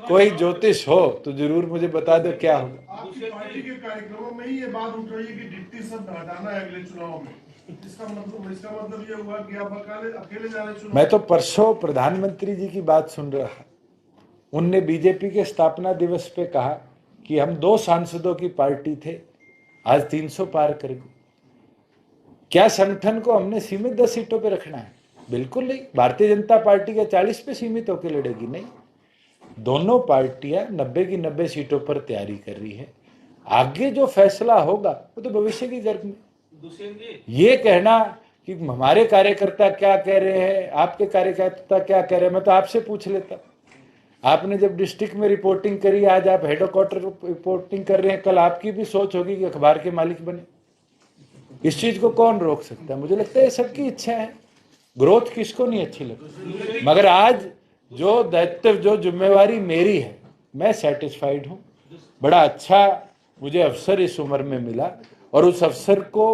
कोई ज्योतिष हो तो जरूर मुझे बता दो क्या होगा। आपकी पार्टी के कार्यक्रमों में ही ये बात उठ रही है कि डिप्टी शब्द हटाना है अगले चुनाव में। इसका मतलब ये हुआ कि आप अकेले जा रहे चुनाव। मैं तो परसों प्रधानमंत्री जी की बात सुन रहा था, उनने बीजेपी के स्थापना दिवस पे कहा कि हम 2 सांसदों की पार्टी थे, आज 300 पार कर गए। क्या संगठन को हमने सीमित 10 सीटों पे रखना है? बिल्कुल नहीं। भारतीय जनता पार्टी क्या 40 पे सीमित होकर लड़ेगी? नहीं, दोनों पार्टियां 90 की 90 सीटों पर तैयारी कर रही है। आगे जो फैसला होगा वो तो भविष्य की गर्भ में। ये कहना कि हमारे कार्यकर्ता क्या कह रहे हैं, आपके कार्यकर्ता क्या कह रहे हैं, मैं तो आपसे पूछ लेता। आपने जब डिस्ट्रिक्ट में रिपोर्टिंग करी, आज आप हेड क्वार्टर रिपोर्टिंग कर रहे हैं, कल आपकी भी सोच होगी कि अखबार के मालिक बने। इस चीज को कौन रोक सकता है? मुझे लगता है ये सबकी इच्छा है। ग्रोथ किसको नहीं अच्छी लगती, मगर आज जो दायित्व, जो जिम्मेवारी मेरी है, मैं सेटिस्फाइड हूँ। बड़ा अच्छा मुझे अवसर इस उम्र में मिला और उस अवसर को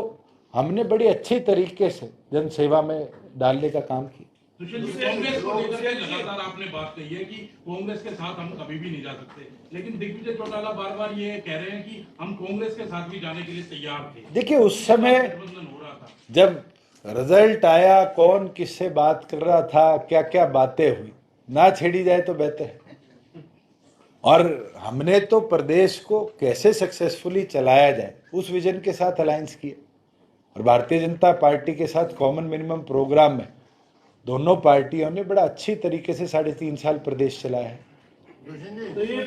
हमने बड़ी अच्छी तरीके से जन सेवा में डालने का काम किया। कांग्रेस को लेकर के लगातार आपने बात कही है कि कांग्रेस के साथ हम कभी भी नहीं जा सकते, लेकिन दिग्विजय चौटाला बार बार ये कह रहे हैं कि हम कांग्रेस के साथ भी जाने के लिए तैयार थे। देखिए, उस समय गठबंधन हो रहा था, जब रिजल्ट आया, कौन किससे बात कर रहा था, क्या क्या बातें हुई, ना छेड़ी जाए तो बेहतर है। और हमने तो प्रदेश को कैसे सक्सेसफुली चलाया जाए उस विजन के साथ अलायंस किया और भारतीय जनता पार्टी के साथ कॉमन मिनिमम प्रोग्राम में दोनों पार्टियों ने बड़ा अच्छी तरीके से 3.5 साल प्रदेश चलाया है। तो ये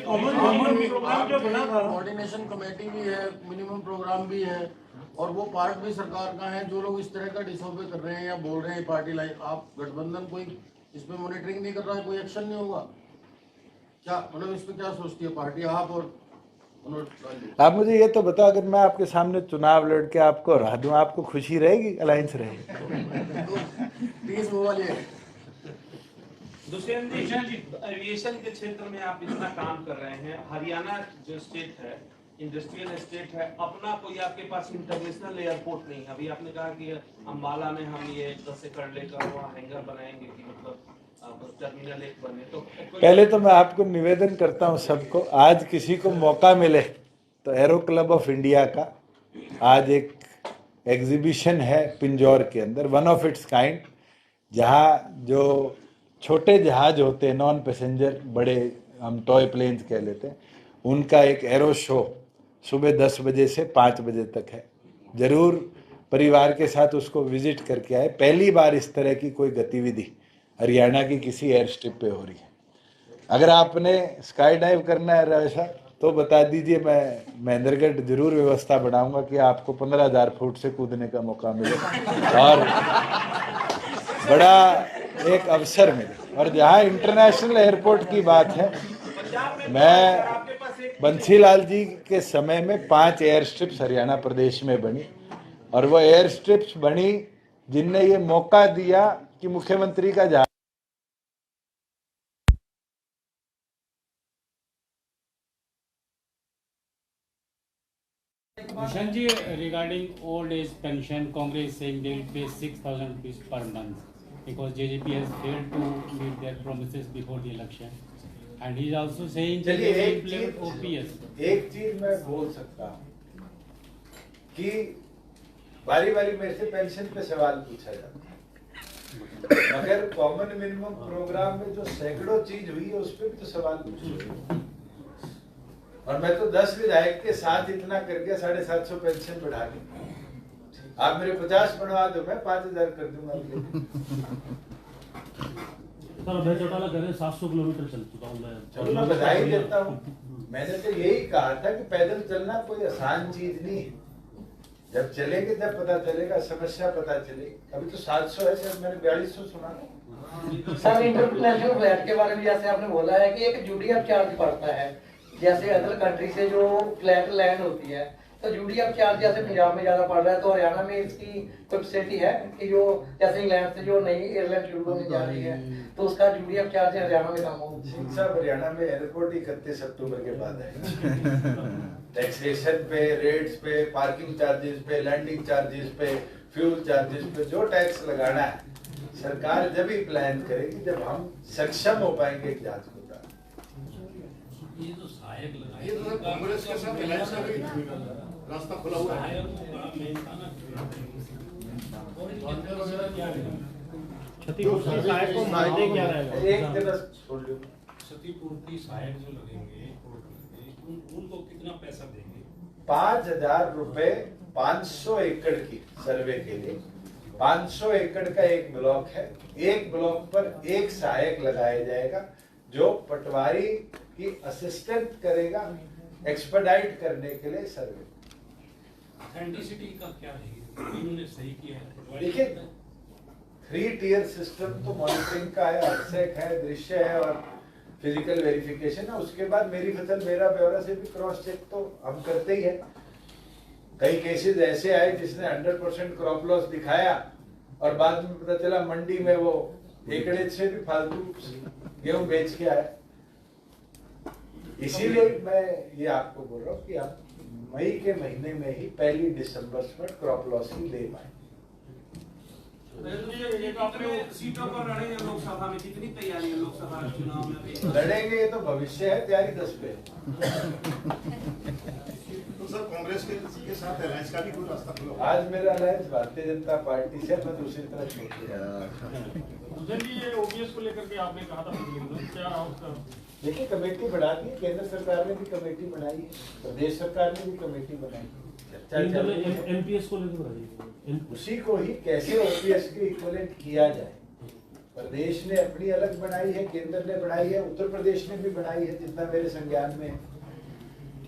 कोऑर्डिनेशन कमेटी भी है, मिनिमम प्रोग्राम भी है और वो पार्ट भी सरकार का है। जो लोग इस तरह का डिसऑबे कर रहे हैं या बोल रहे हैं पार्टी लाइन, आप गठबंधन कोई इसमें मॉनिटरिंग नहीं कर रहा है, कोई एक्शन नहीं होगा क्या? मतलब इस पे क्या सोचती है पार्टी? आप मुझे ये तो बताओ, अगर मैं आपके सामने चुनाव लड़ के आपको हरा दूं, आपको खुशी रहेगी, अलायंस रहेगी? दुष्यंत जी, एविएशन के क्षेत्र में आप इतना काम कर रहे हैं, हरियाणा जो स्टेट है, इंडस्ट्रियल स्टेट है, अपना कोई आपके पास इंटरनेशनल एयरपोर्ट नहीं है। अभी आपने कहा कि अम्बाला में हम ये 10 एकड़ लेकर वहाँ हैंगर बनाएंगे कि मतलब टर्मिनल एक बने। तो पहले तो मैं आपको निवेदन करता हूँ सबको, आज किसी को मौका मिले तो एरो क्लब ऑफ इंडिया का आज एक एग्जीबिशन है पिंजौर के अंदर, वन ऑफ इट्स काइंड, जहाँ जो छोटे जहाज होते हैं, नॉन पैसेंजर, बड़े हम टॉय प्लेन्स कह लेते हैं, उनका एक एरो शो सुबह 10 बजे से 5 बजे तक है। जरूर परिवार के साथ उसको विजिट करके आए। पहली बार इस तरह की कोई गतिविधि हरियाणा की किसी एयर स्ट्रिप पे हो रही है। अगर आपने स्काई डाइव करना है वैसा तो बता दीजिए, मैं महेंद्रगढ़ जरूर व्यवस्था बनाऊंगा कि आपको 15,000 फुट से कूदने का मौका मिले और बड़ा एक अवसर मिले। और जहाँ इंटरनेशनल एयरपोर्ट की बात है, मैं बंसीलाल जी के समय में 5 एयर स्ट्रिप्स हरियाणा प्रदेश में बनी और वो एयर स्ट्रिप्स बनी जिनने ये मौका दिया कि मुख्यमंत्री का जहाज Vishan ji, regarding old age pension, Congress is saying they will pay 6,000 rupees per month because JJP has failed to meet their promises before the election, and he is also saying that they will implement OPS. एक चीज मैं बोल सकता हूँ कि बारी बारी मेरे से पेंशन पे सवाल पूछा जाता है, मगर कॉमन मिनिमम प्रोग्राम में जो सैकड़ों चीज हुई है उस पर भी तो सवाल पूछो। और मैं तो 10 विधायक के साथ इतना करके 750 पेंशन बढ़ा दी। आप मेरे 50 बढ़वा दो, मैं 5,000 कर दूंगा। सर मैं चौटाला कह रहे 700 किलोमीटर चल चुका हूँ मैं। चलो मैं बधाई देता हूँ। मैंने तो यही कहा था कि पैदल चलना कोई आसान चीज नहीं है। जब चलेंगे तब पता चलेगा, समस्या पता चलेगी। अभी तो 700 है, सर मैंने 4200 सुना। सर इंटरनेशनल फ्लैट के बारे में जैसे आपने बोला है कि एक यूडीएफ चार्ज पड़ता है, जैसे अदर कंट्री से जो फ्लैट लैंड होती है, तो यूडीएफ चार्ज जैसे पंजाब में ज्यादा पड़ रहा है, तो हरियाणा में इसकी कोई फैसिलिटी है कि जो जैसे इंग्लैंड से जो नई एयरलाइन शुरू होने जा रही है तो उसका यूडीएफ चार्ज हरियाणा में कम हो? सिंह साहब, हरियाणा में एयरपोर्ट 31 अक्टूबर के बाद है। टैक्सेशन पे, रेट्स पे, पार्किंग चार्जेस पे, लैंडिंग चार्जेस पे, फ्यूल चार्जेस पे जो टैक्स लगाना है सरकार जब ही प्लान करेगी जब हम सक्षम हो पाएंगे एक जांच को। ये तो सहायक लगा, ये तो कांग्रेस के साथ अलायंस का भी रास्ता खुला हुआ है। क्षतिपूर्ति सहायक को मानते क्या रहेगा? एक दिन छोड़ लो, क्षतिपूर्ति सहायक जो लगेंगे उनको कितना पैसा देंगे? 5,000 रुपए 500 एकड़ की सर्वे के लिए। 500 एकड़ का एक ब्लॉक है, एक ब्लॉक पर एक सहायक लगाया जाएगा जो पटवारी की असिस्टेंट करेगा एक्सपर्टाइट करने के लिए सर्वे। ऑथेंटिसिटी का क्या है? इन्होंने सही किया है। देखिए 3 टियर सिस्टम तो मॉनिटरिंग का है, अरसेक है, दृश्य है और फिजिकल वेरिफिकेशन है। उसके बाद मेरी फसल मेरा ब्यौरा से भी क्रॉस चेक तो हम करते ही है। कई केसेस ऐसे आए जिसने 100% क्रॉप लॉस दिखाया और बाद में पता चला मंडी में वो एकड़ेज से भी फालतू गेहूं बेच के आया। इसीलिए मैं ये आपको बोल रहा हूँ कि हम मई के महीने में ही पहली डिसम्बर्समेंट क्रॉप लॉस की ले पाए। सीटों पर लड़ेंगे लोकसभा में, कितनी तैयारी है लोकसभा चुनाव में? लड़ेंगे, ये तो भविष्य है, तैयारी 10 पे। तो सर कांग्रेस के साथ अलायंस का भी कोई रास्ता खुला हुआ? आज मेरा अलायंस भारतीय जनता पार्टी से, मैं दूसरी तरफ छोड़ दिया। ये ओपीएस को लेकर के आपने कहा था क्या उसका? देखिए कमेटी बढ़ा दी, केंद्र सरकार ने भी कमेटी बनाई है, प्रदेश सरकार ने भी कमेटी बनाई है। चर्चा चल रही है। एमपीएस को लेकर बढ़ाई, उसी को ही कैसे ओपीएस के इक्विवेलेंट किया जाए। प्रदेश ने अपनी अलग बनाई है, केंद्र ने बनाई है, उत्तर प्रदेश ने भी बनाई है जितना मेरे संज्ञान में है।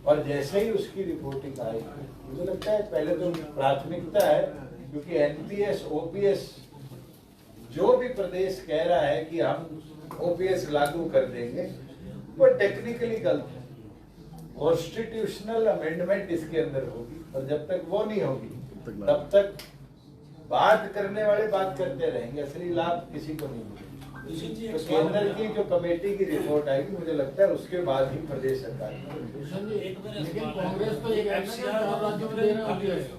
और जैसे ही उसकी रिपोर्टिंग आएगी मुझे लगता है पहले तो प्राथमिकता है, क्योंकि एनपीएस ओपीएस जो भी प्रदेश कह रहा है कि हम ओपीएस लागू कर देंगे वो टेक्निकली गलत है। कॉन्स्टिट्यूशनल अमेंडमेंट इसके अंदर होगी और जब तक वो नहीं होगी तब तक बात करने वाले बात करते रहेंगे, असली लाभ किसी को नहीं मिलेगा। तो केंद्र की जो कमेटी की रिपोर्ट आएगी मुझे लगता है उसके बाद ही प्रदेश सरकार। लेकिन कांग्रेस तो ये कहती है कि राज्यों में दे रहे हैं।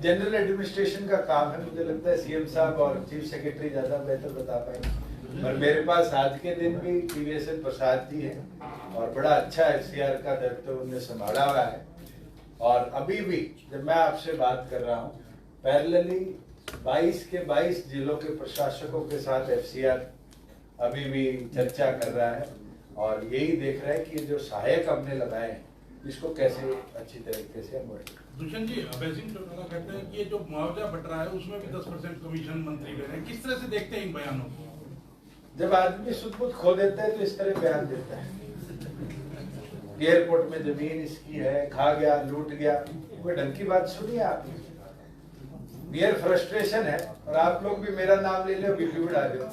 जनरल एडमिनिस्ट्रेशन का काम है, मुझे लगता है सीएम साहब और चीफ सेक्रेटरी ज्यादा बेहतर बता पाएंगे। और मेरे पास आज के दिन भी टीवीएसएन प्रसाद जी हैं और बड़ा अच्छा एफसीआर का दायित्व उन्होंने संभाला हुआ है। और अभी भी जब मैं आपसे बात कर रहा हूँ पैरेलली 22 के 22 जिलों के प्रशासकों के साथ एफसीआर अभी भी चर्चा कर रहा है और यही देख रहा है कि जो सहायक हमने लगाए हैं इसको कैसे अच्छी तरीके से हम दुष्यंत जी, अभय सिंह चौटाला कहते हैं कि ये जो मुआवजा बट रहा है उसमें भी 10% कमीशन मंत्री ले रहे हैं। किस तरह से देखते हैं इन बयानों को? जब आदमी सुध-बुध खो देता है तो इस तरह बयान देता है। एयरपोर्ट में जमीन इसकी है, खा गया, लूट गया, कोई ढंग की बात सुनिए आपने। मेयर फ्रस्ट्रेशन है और आप लोग भी मेरा नाम ले लो, बीपी बढ़ा दो।